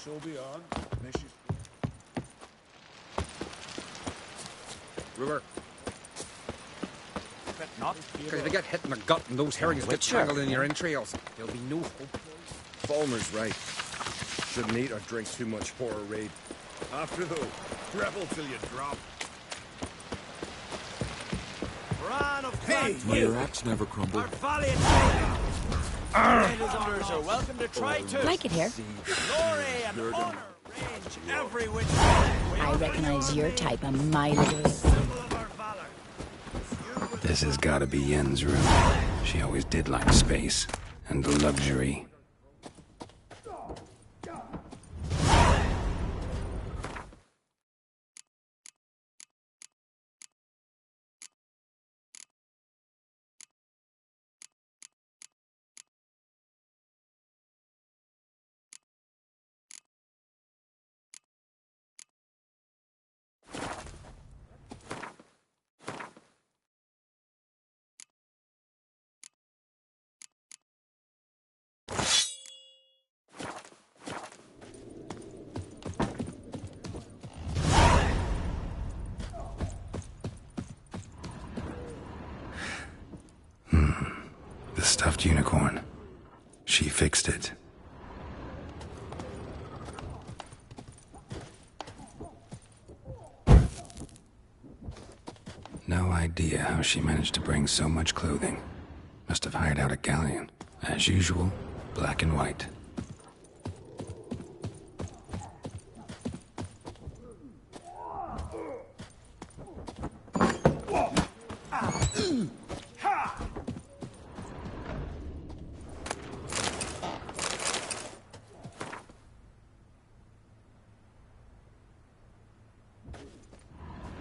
So beyond. Ruler. Not. Because if you get hit in the gut and those herrings get tangled in your entrails, there'll be no hope. Falmer's right. Shouldn't eat or drink too much for a raid. After though, revel till you drop. Bran of Hey! Your axe never crumbled. our valiant Raiders are welcome to try too. Like it here. Glory and honor range every which way. I recognize your type a mile away. This has gotta be Yen's room. She always did like space and luxury. The stuffed unicorn. She fixed it. No idea how she managed to bring so much clothing. Must have hired out a galleon. As usual, black and white.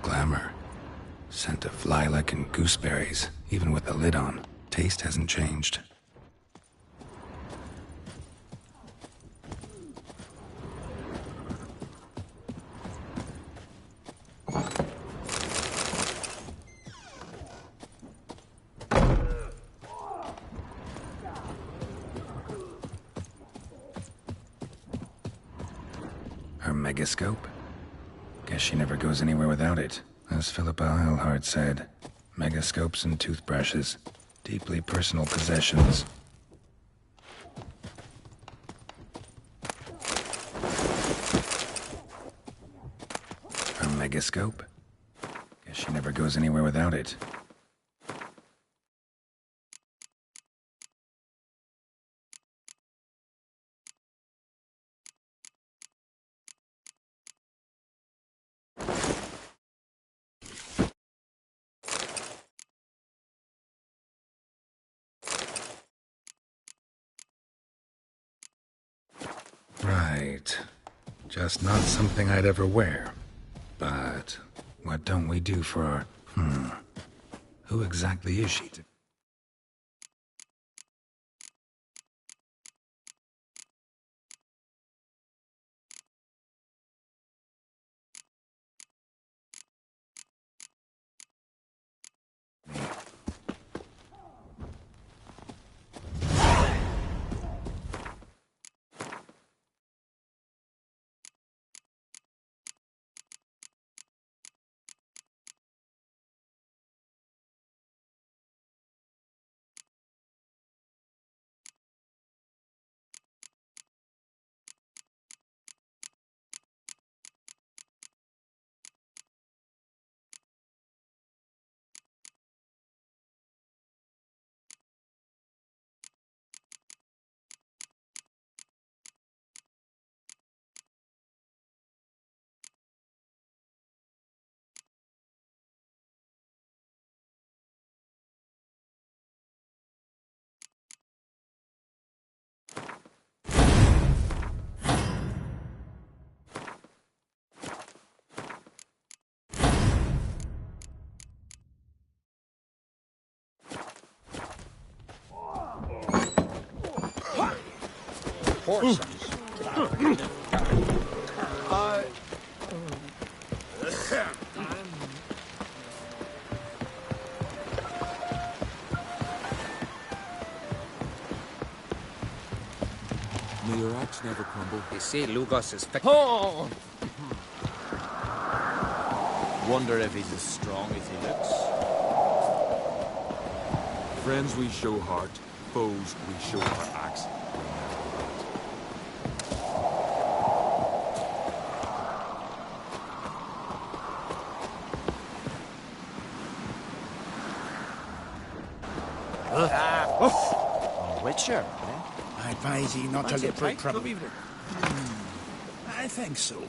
Glamour. Scent of lilac and gooseberries, even with the lid on. Taste hasn't changed. megascope? Guess she never goes anywhere without it. As Philippa Eilhart said, megascopes and toothbrushes. Deeply personal possessions. Her megascope? Guess she never goes anywhere without it. Right. Just not something I'd ever wear. But what don't we do for our... Who exactly is she to... Horses. May your axe never crumble. You see, Lugos is Oh! Wonder if he's as strong as he looks. Friends we show heart, foes we show our axe. Witcher, I advise ye not to That's look it, for right? trouble. I think so.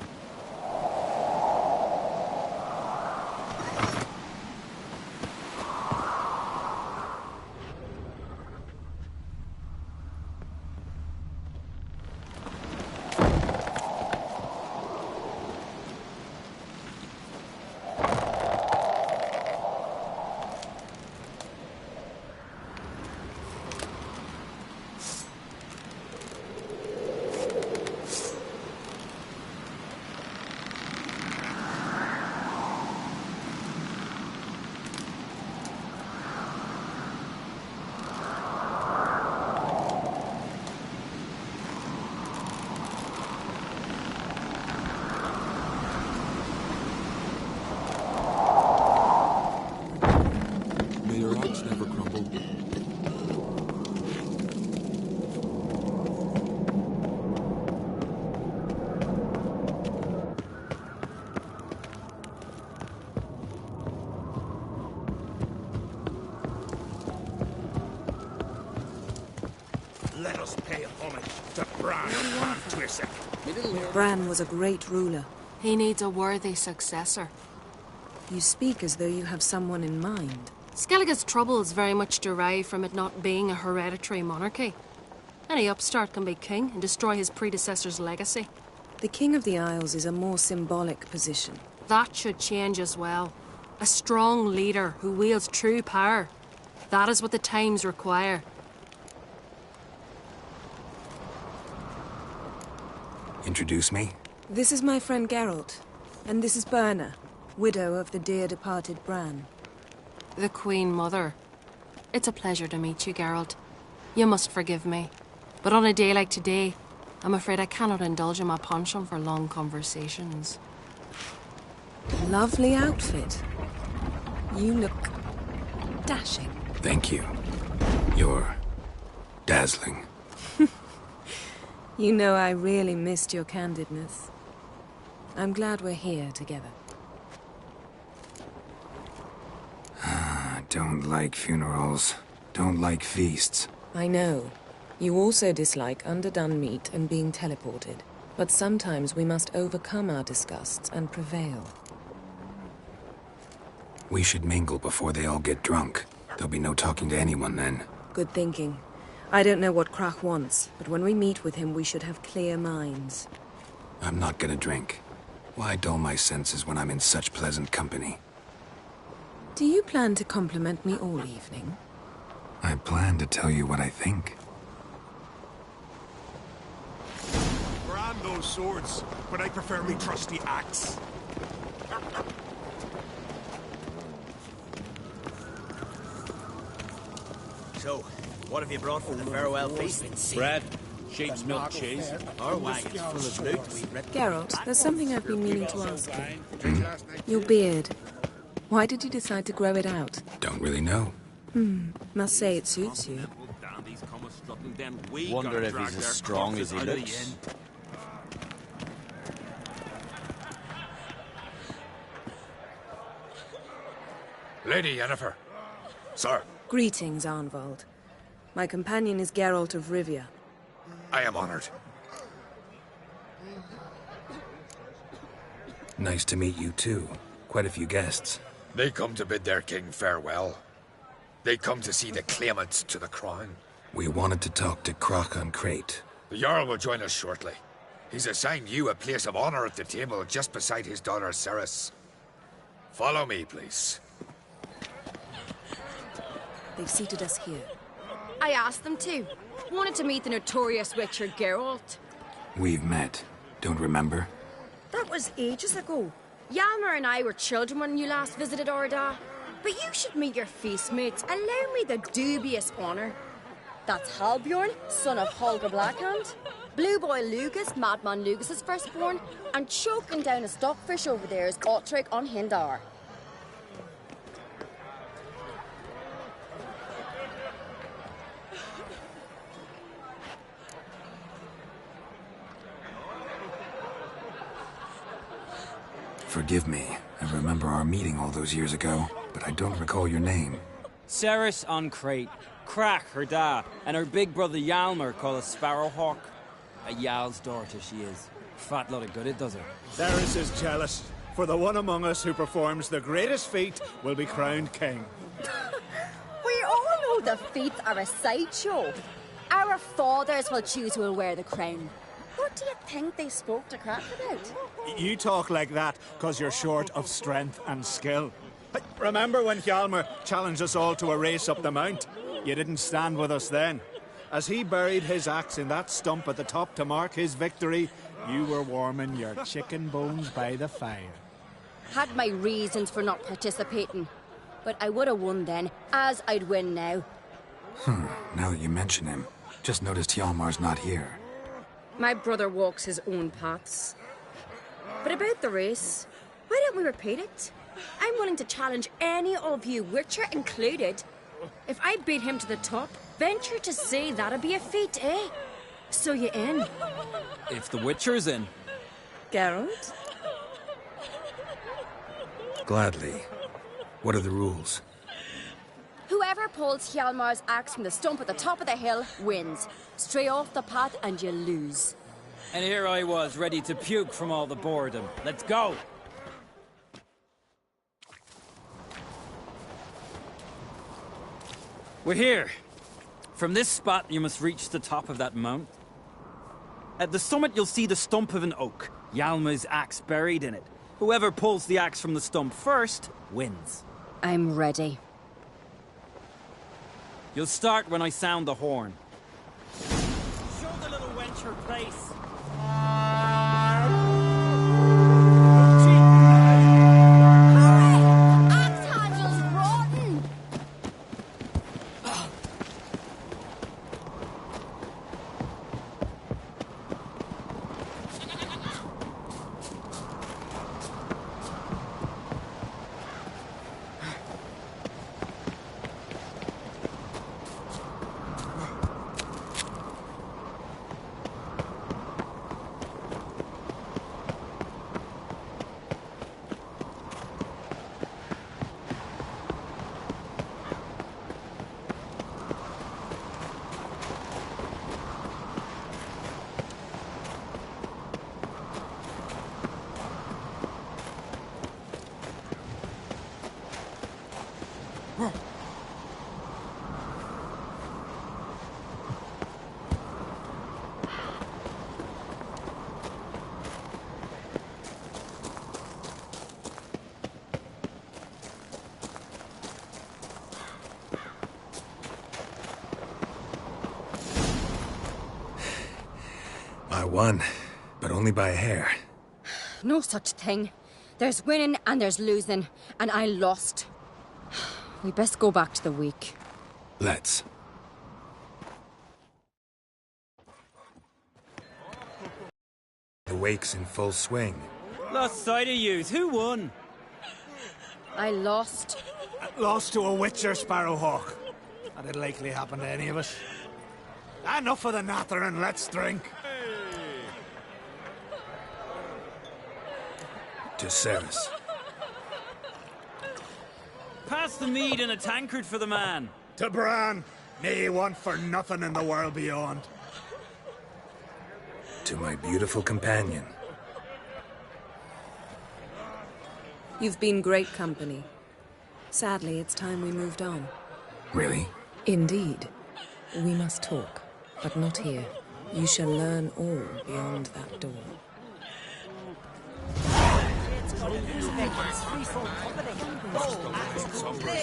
Let us pay homage to Bran of Twisek. Bran was a great ruler. He needs a worthy successor. You speak as though you have someone in mind. Skellige's troubles very much derive from it not being a hereditary monarchy. Any upstart can be king and destroy his predecessor's legacy. The King of the Isles is a more symbolic position. That should change as well. A strong leader who wields true power. That is what the times require. Introduce me? This is my friend Geralt, and this is Birna, widow of the dear departed Bran. The Queen Mother. It's a pleasure to meet you, Geralt. You must forgive me. But on a day like today, I'm afraid I cannot indulge in my penchant for long conversations. Lovely outfit. You look dashing. Thank you. You're dazzling. You know I really missed your candidness. I'm glad we're here together. Don't like funerals. Don't like feasts. I know. You also dislike underdone meat and being teleported. But sometimes we must overcome our disgusts and prevail. We should mingle before they all get drunk. There'll be no talking to anyone then. Good thinking. I don't know what Crach wants, but when we meet with him, we should have clear minds. I'm not gonna drink. Why dull my senses when I'm in such pleasant company? Do you plan to compliment me all evening? I plan to tell you what I think. Brand those swords, but I prefer me trusty axe. So, what have you brought for the farewell feast? Bread, sheep's milk cheese. Our wagon's full of loot. Geralt, there's something I've been meaning to ask you. Your beard. Why did you decide to grow it out? Don't really know. Must say it suits you. Wonder if he's as strong as he looks. Lady Yennefer. Sir. Greetings, Arnvald. My companion is Geralt of Rivia. I am honored. Nice to meet you too. Quite a few guests. They come to bid their king farewell. They come to see the claimants to the crown. We wanted to talk to Crach an Craite. The Jarl will join us shortly. He's assigned you a place of honor at the table just beside his daughter Cerys. Follow me, please. They've seated us here. I asked them to. Wanted to meet the notorious Witcher Geralt. We've met. Don't remember? That was ages ago. Hjalmar and I were children when you last visited Orda. But you should meet your feast mates. Allow me the dubious honor. That's Halbjorn, son of Holger Blackhand. Blue Boy Lugus, Madman Lugus' firstborn. And choking down a stockfish over there is Otric on Hindar. Forgive me. I remember our meeting all those years ago, but I don't recall your name. Cerys an Craite, Crach her da, and her big brother Hjalmar called a Sparrowhawk. A Jarl's daughter she is. Fat lot of good it does her. Cerys is jealous, for the one among us who performs the greatest feat will be crowned king. We all know the feats are a sideshow. Our fathers will choose who will wear the crown. What do you think they spoke to Crach about? You talk like that because you're short of strength and skill. Remember when Hjalmar challenged us all to a race up the mount? You didn't stand with us then. As he buried his axe in that stump at the top to mark his victory, you were warming your chicken bones by the fire. Had my reasons for not participating. But I would have won then, as I'd win now. Now that you mention him, just noticed Hjalmar's not here. My brother walks his own paths. But about the race, why don't we repeat it? I'm willing to challenge any of you, Witcher included. If I beat him to the top, venture to say that'd be a feat, eh? So you in? If the Witcher's in. Geralt? Gladly. What are the rules? Whoever pulls Hjalmar's axe from the stump at the top of the hill wins. Stray off the path and you lose. And here I was, ready to puke from all the boredom. Let's go! We're here. From this spot, you must reach the top of that mount. At the summit, you'll see the stump of an oak. Hjalmar's axe buried in it. Whoever pulls the axe from the stump first, wins. I'm ready. You'll start when I sound the horn. Show the little wench her place. I won, but only by a hair. No such thing. There's winning and there's losing, and I lost. We best go back to the week. Let's. The wake's in full swing. Lost sight of yous. Who won? I lost. Lost to a witcher, Sparrowhawk. That'd likely happen to any of us. Enough of the natter and let's drink. To Ceres. Pass the mead and a tankard for the man. To Bran. Nay, want for nothing in the world beyond. To my beautiful companion. You've been great company. Sadly, it's time we moved on. Really? Indeed. We must talk, but not here. You shall learn all beyond that door.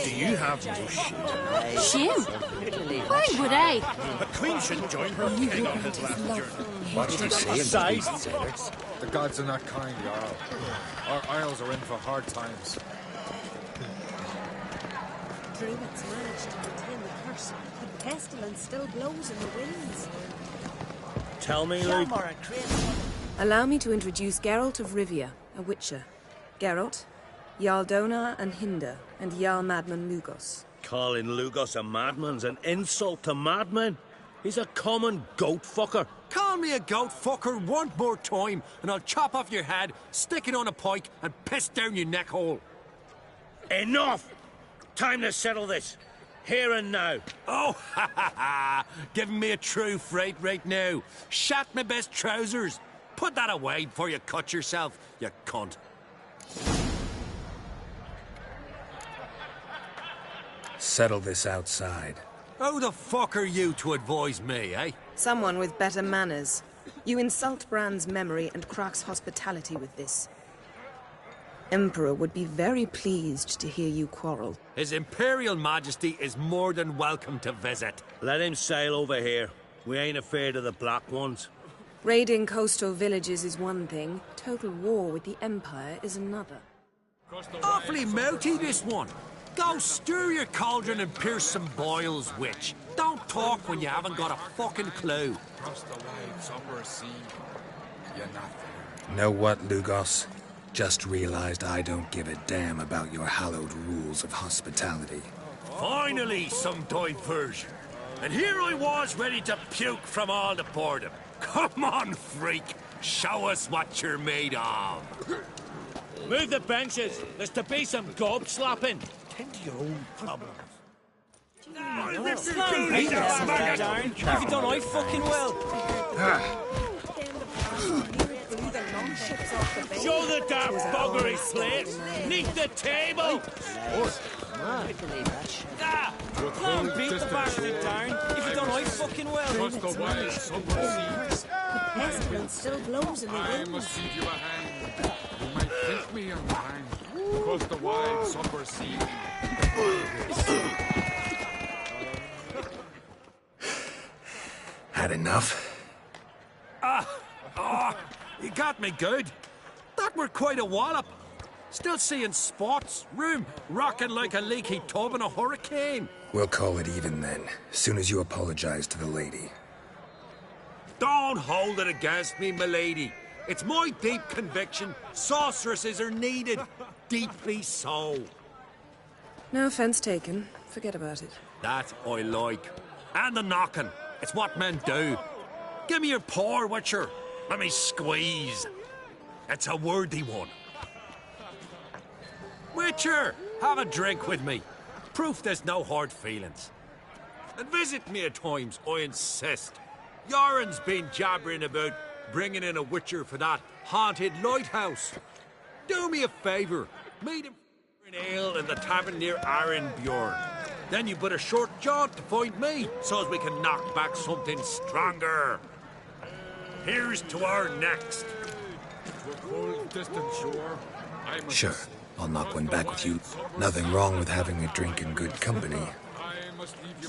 Do you have no shit? Shame? Why would I? The Queen should join her king on his last journey. What did you say in the East, sailors? The gods are not kind, Jarl. Our isles are in for hard times. Druids managed to contain the curse, but pestilence still blows in the winds. Tell me, Luke. Allow me to introduce Geralt of Rivia, a witcher. Geralt, Jarl Donar and Hinder, and Jarl Madman Lugos. Calling Lugos a madman's an insult to madmen. He's a common goat fucker. Call me a goat fucker one more time, and I'll chop off your head, stick it on a pike, and piss down your neck hole. Enough! Time to settle this. Here and now. Oh, ha ha ha! Giving me a true fright right now. Shat my best trousers. Put that away before you cut yourself, you cunt. Settle this outside. Who the fuck are you to advise me, eh? Someone with better manners. You insult Bran's memory and Crach's hospitality with this. Emperor would be very pleased to hear you quarrel. His Imperial Majesty is more than welcome to visit. Let him sail over here. We ain't afraid of the Black Ones. Raiding coastal villages is one thing. Total war with the Empire is another. Awfully mouty, this one. Go stir your cauldron and pierce some boils, witch. Don't talk when you haven't got a fucking clue. Across the wide somber sea, you're not there. Know what, Lugos? Just realized I don't give a damn about your hallowed rules of hospitality. Finally, some diversion. And here I was ready to puke from all the boredom. Come on, freak. Show us what you're made of. Move the benches. There's to be some gob slapping. Tend to your own problems. If you done I fucking well. Show the damn buggery place. Neath the table. Beat the bastard down. If you done I fucking well. Trust the wild somber sea. The pestilence still blows in the I winds. must give you a hand. You might think me unkind. Across the wide somber sea. Had enough? You got me good. That were quite a wallop. Still seeing spots, room rocking like a leaky tub in a hurricane. We'll call it even then, soon as you apologize to the lady. Don't hold it against me, milady. It's my deep conviction sorceresses are needed. Deeply so. No offense taken. Forget about it. That I like. And the knocking. It's what men do. Give me your paw, Witcher. Let me squeeze. It's a worthy one. Witcher, have a drink with me. Proof there's no hard feelings. And visit me at times, I insist. Yoren's been jabbering about bringing in a Witcher for that haunted lighthouse. Do me a favour. Meet him Ale in the tavern near Arenbjorn. Then you put a short jaunt to find me, so's we can knock back something stronger. Here's to our next. To a cold, distant shore, I must... Sure, I'll knock one back with you. Nothing wrong with having a drink in good company.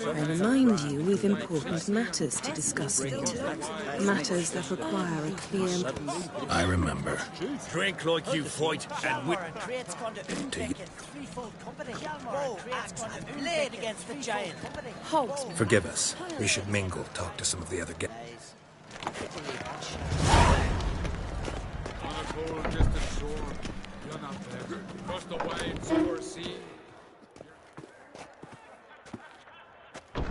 I remind you we've important matters to discuss later. Matters that require a clear... I remember. Drink like you fight, and we... Halt! Forgive us. We should mingle, talk to some of the other guests. On a cold, distant shore, you're not there. Across the wide summer sea.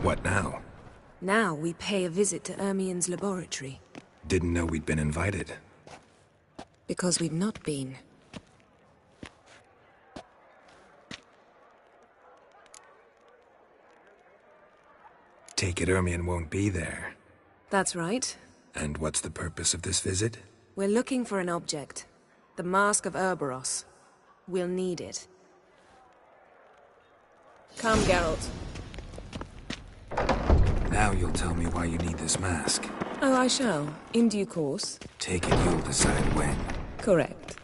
What now? Now we pay a visit to Ermien's laboratory. Didn't know we'd been invited. Because we've not been. Take it Ermien won't be there. That's right. And what's the purpose of this visit? We're looking for an object. The Mask of Erberos. We'll need it. Come, Geralt. Now you'll tell me why you need this mask. Oh, I shall. In due course. Take it you'll decide when. Correct.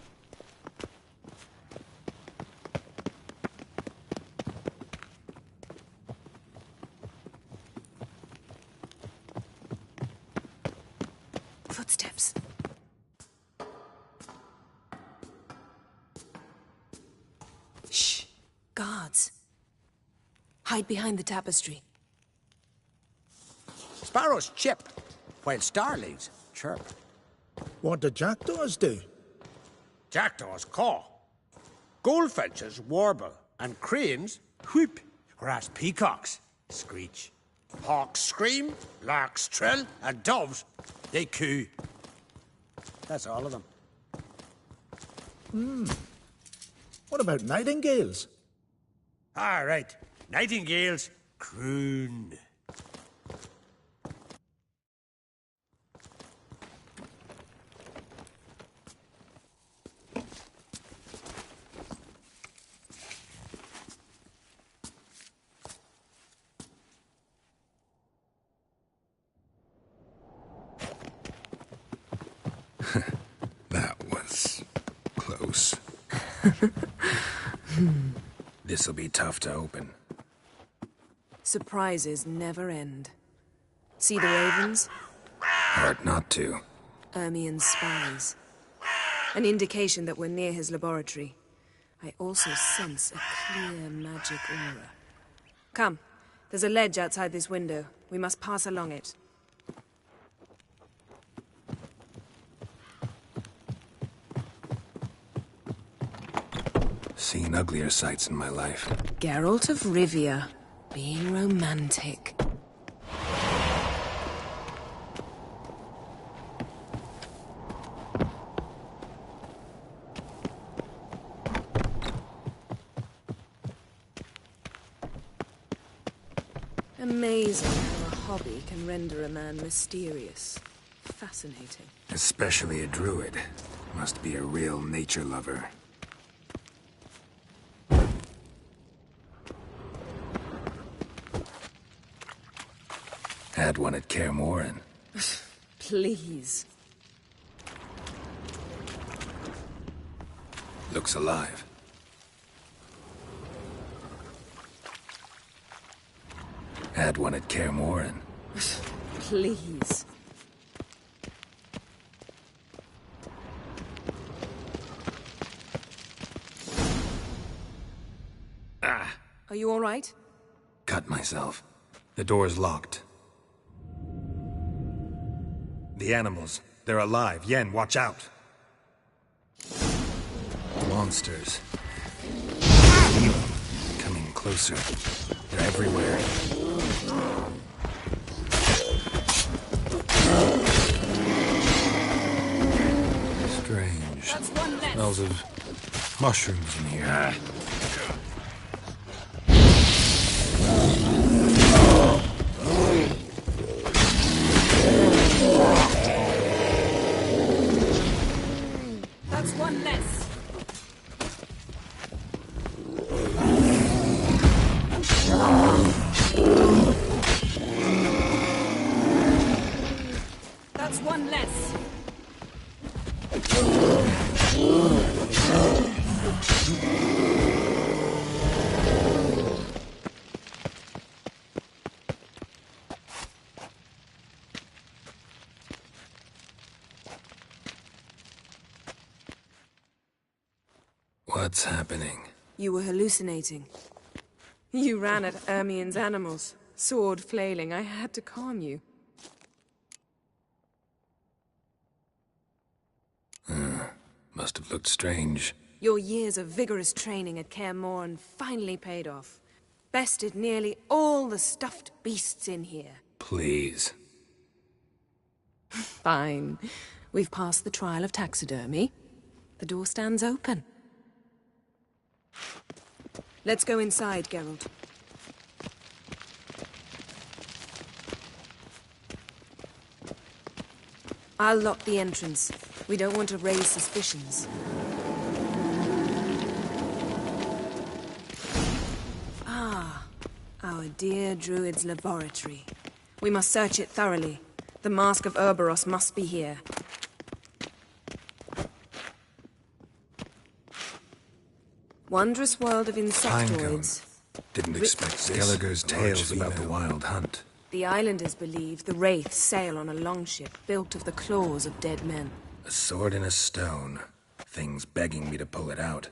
Footsteps. Shh. Guards. Hide behind the tapestry. Sparrows chip, while starlings chirp. What do jackdaws do? Jackdaws caw. Goldfinches warble, and cranes whoop, whereas peacocks screech. Hawks scream, larks trill, and doves, they coo. That's all of them. What about nightingales? All right, nightingales croon. That was close. This'll be tough to open. Surprises never end. See the ravens? Hard not to. Ermien's spies. An indication that we're near his laboratory. I also sense a clear magic aura. Come, there's a ledge outside this window. We must pass along it. Seen uglier sights in my life. Geralt of Rivia, being romantic. Amazing how a hobby can render a man mysterious. Fascinating. Especially a druid. Must be a real nature lover. Had one at Kaer Morhen. Please. Looks alive. Had one at Kaer Morhen. Please. Ah! Are you all right? Cut myself. The door's locked. The animals. They're alive. Yen, watch out. Monsters. Coming closer. They're everywhere. Strange. Smells of mushrooms in here. That's one less. What's happening? You were hallucinating. You ran at Ermien's animals, sword flailing. I had to calm you. Must have looked strange. Your years of vigorous training at Kaer Morhen finally paid off. Bested nearly all the stuffed beasts in here. Please. Fine. We've passed the trial of taxidermy. The door stands open. Let's go inside, Geralt. I'll lock the entrance. We don't want to raise suspicions. Ah, our dear Druid's laboratory. We must search it thoroughly. The Mask of Urboros must be here. Wondrous world of insectoids. Didn't expect Skelliger's tales about the wild hunt. The islanders believe the wraiths sail on a longship built of the claws of dead men. A sword in a stone. Things begging me to pull it out.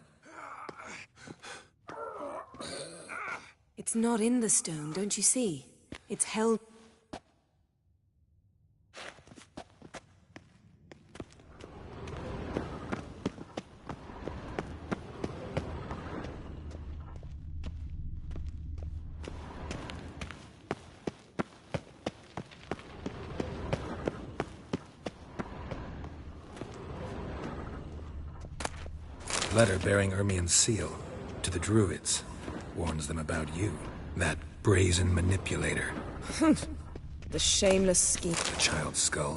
It's not in the stone, don't you see? It's held... Letter bearing Ermien's seal to the Druids. Warns them about you. That brazen manipulator. The shameless scheme. The child's skull.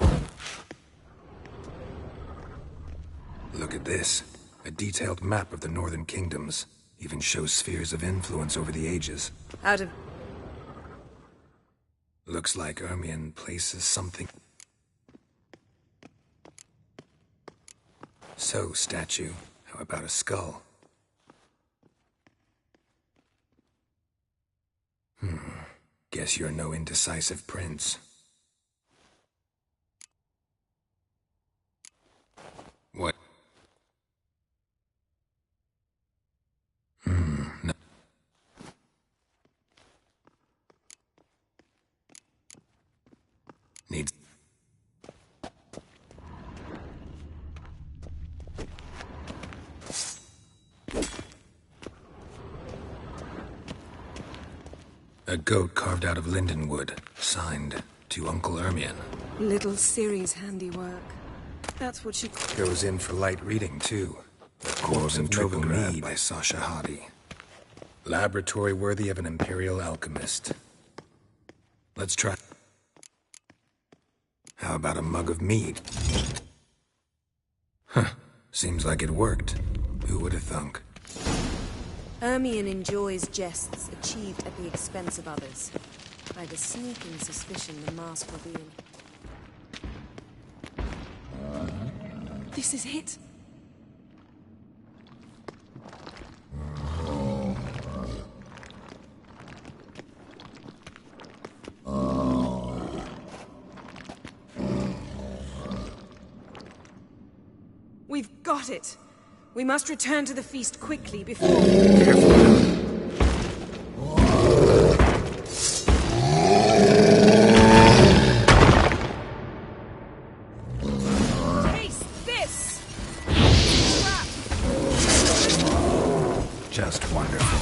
Look at this. A detailed map of the Northern Kingdoms. Even shows spheres of influence over the ages. Out of... Looks like Ermien places something... So, statue. How about a skull? Guess you're no indecisive prince. What? No. Needs... A goat carved out of lindenwood, signed to Uncle Ermien. Little Ciri's handiwork. That's what she... Goes in for light reading, too. The Corpse of Triple Mead by Sasha Hadi. Laboratory worthy of an Imperial alchemist. Let's try... How about a mug of mead? Seems like it worked. Who would have thunk? Ermien enjoys jests achieved at the expense of others. I've a sneaking suspicion the mask will be in. This is it. We've got it. We must return to the feast quickly before... Taste this! Just wonderful.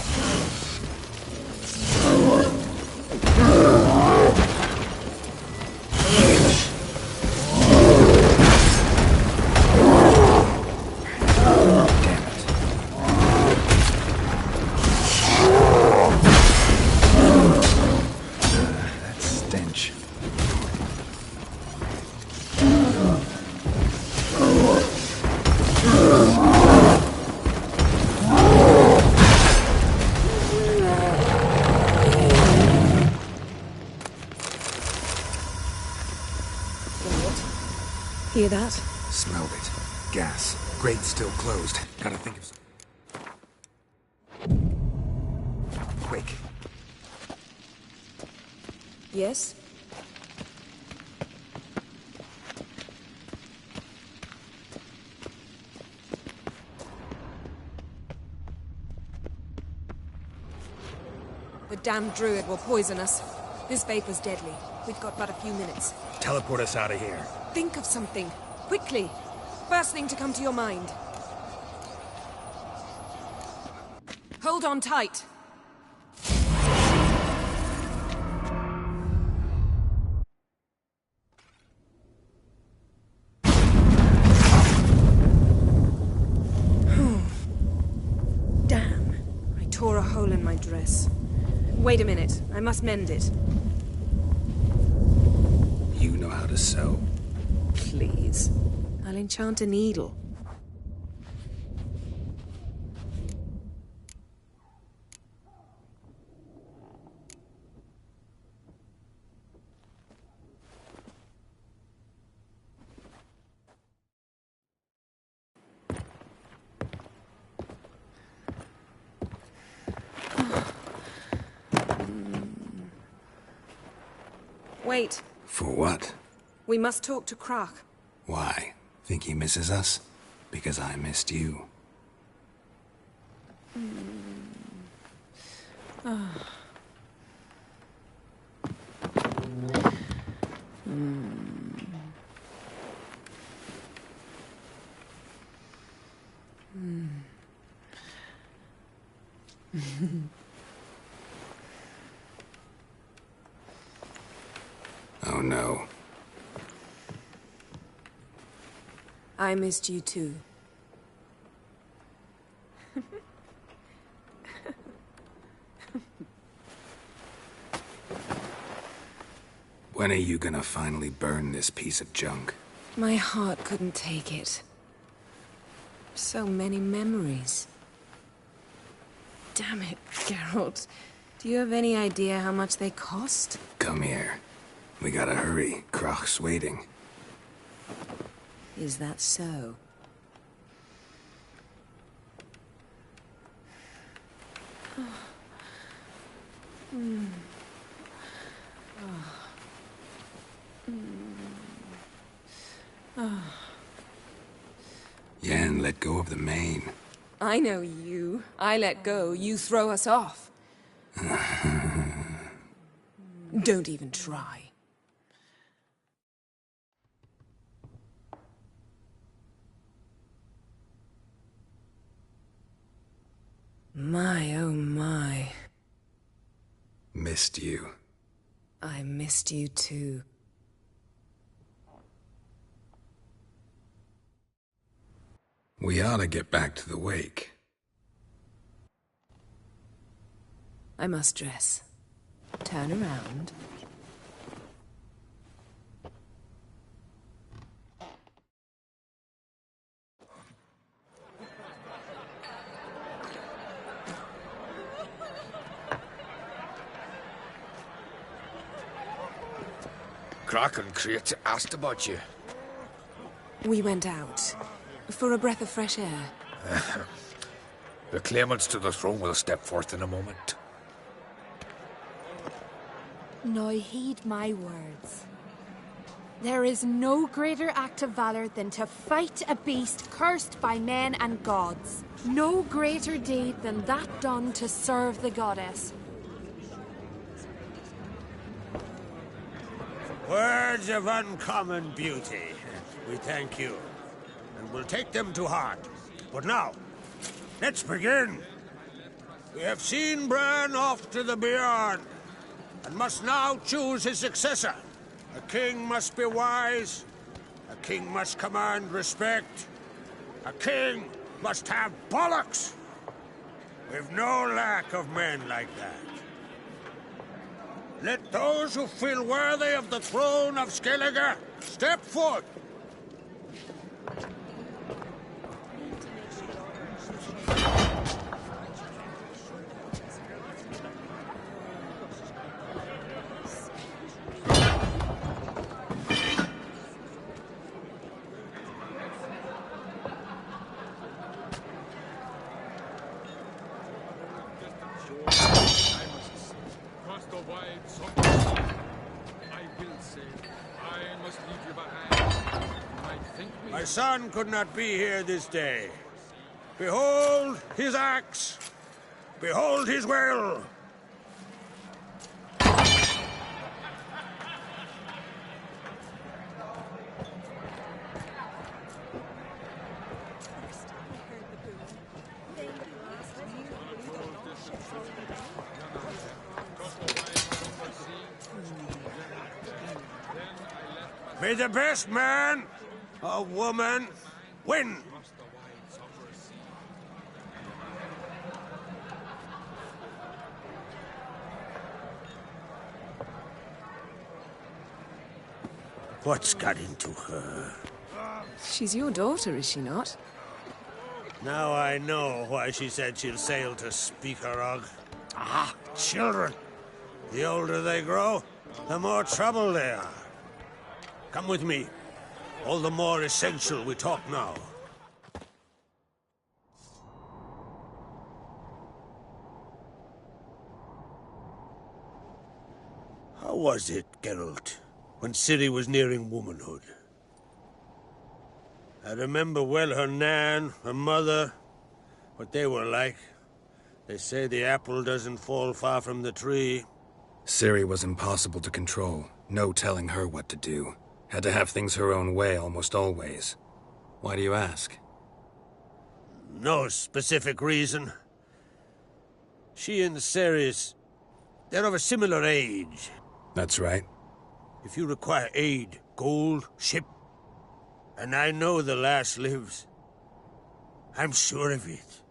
Hear that? Smelled it. Gas. Grate still closed. Gotta think of... Quick. Yes? The damned druid will poison us. This vapor's deadly. We've got but a few minutes. Teleport us out of here. Think of something. Quickly. First thing to come to your mind. Hold on tight. Damn. I tore a hole in my dress. Wait a minute. I must mend it. You know how to sew? Please. I'll enchant a needle. Wait. For what? We must talk to Croc. Why? Think he misses us? Because I missed you. Oh no. I missed you too. When are you gonna finally burn this piece of junk? My heart couldn't take it. So many memories. Damn it, Geralt. Do you have any idea how much they cost? Come here. We gotta hurry. Croc's waiting. Is that so? Yen, let go of the mane. I know you. I let go, you throw us off. Don't even try. My, oh my. Missed you. I missed you too. We ought to get back to the wake. I must dress. Turn around. Croc and Crate asked about you. We went out. For a breath of fresh air. The claimants to the throne will step forth in a moment. Now heed my words. There is no greater act of valor than to fight a beast cursed by men and gods. No greater deed than that done to serve the goddess. Words of uncommon beauty. We thank you, and we'll take them to heart. But now, let's begin. We have seen Bran off to the beyond, and must now choose his successor. A king must be wise. A king must command respect. A king must have bollocks. We've no lack of men like that. Let those who feel worthy of the throne of Skellige step forth. My son could not be here this day. Behold his axe. Behold his will. May the best man or woman win. What's got into her? She's your daughter, is she not? Now I know why she said she'll sail to Speakerog. Ah, children. The older they grow, the more trouble they are. Come with me. All the more essential we talk now. How was it, Geralt, when Ciri was nearing womanhood? I remember well her nan, her mother, what they were like. They say the apple doesn't fall far from the tree. Ciri was impossible to control. No telling her what to do. Had to have things her own way almost always. Why do you ask? No specific reason. She and Ceres, they're of a similar age. That's right. If you require aid, gold, ship, and I know the lass lives, I'm sure of it.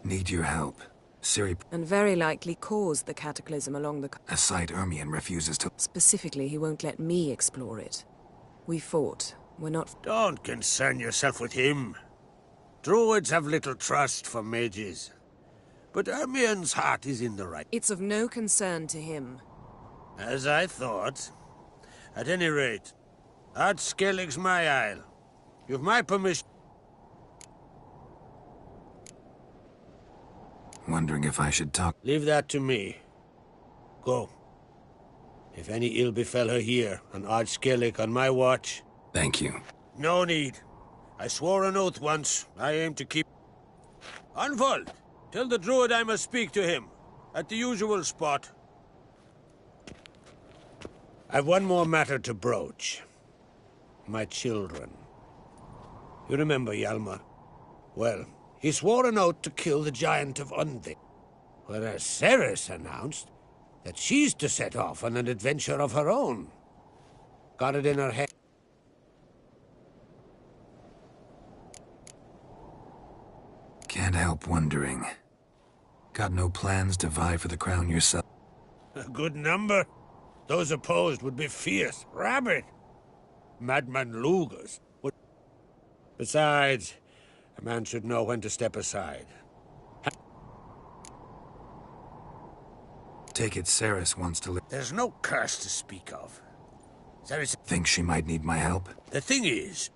Need your help. Ciri... And very likely caused the cataclysm along the... A site Ermion refuses to... Specifically, he won't let me explore it. We fought. We're not... Don't concern yourself with him. Druids have little trust for mages. But Ermion's heart is in the right... It's of no concern to him. As I thought. At any rate, Ard Skellig's my isle. You've my permission... Wondering if I should talk... Leave that to me. Go. If any ill befell her here, on Ard Skellig on my watch... Thank you. No need. I swore an oath once. I aim to keep... Unfold! Tell the druid I must speak to him. At the usual spot. I've one more matter to broach. My children. You remember Hjalmar? Well... He swore an oath to kill the Giant of Undvik, whereas Ceres announced that she's to set off on an adventure of her own. Got it in her head. Can't help wondering. Got no plans to vie for the crown yourself? A good number. Those opposed would be fierce, rabid. Madman Lugas would... Besides... A man should know when to step aside. Take it Ceres wants to live. There's no curse to speak of. Ceres... Think she might need my help? The thing is,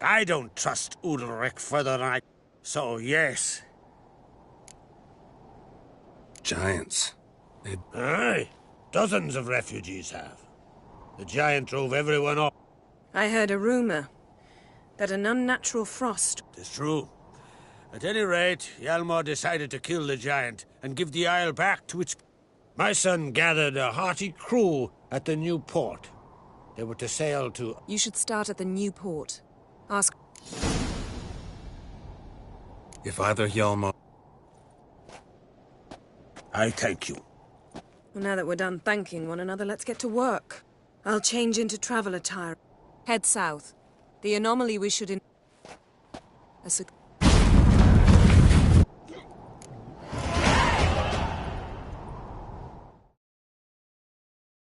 I don't trust Udalric further than I... So, yes. Giants. Aye. Dozens of refugees have. The giant drove everyone off. I heard a rumor that an unnatural frost... It's true. At any rate, Hjalmar decided to kill the giant and give the isle back to its... My son gathered a hearty crew at the new port. They were to sail to... You should start at the new port. Ask... If either Hjalmar... I thank you. Well, now that we're done thanking one another, let's get to work. I'll change into travel attire. Head south. The anomaly we should...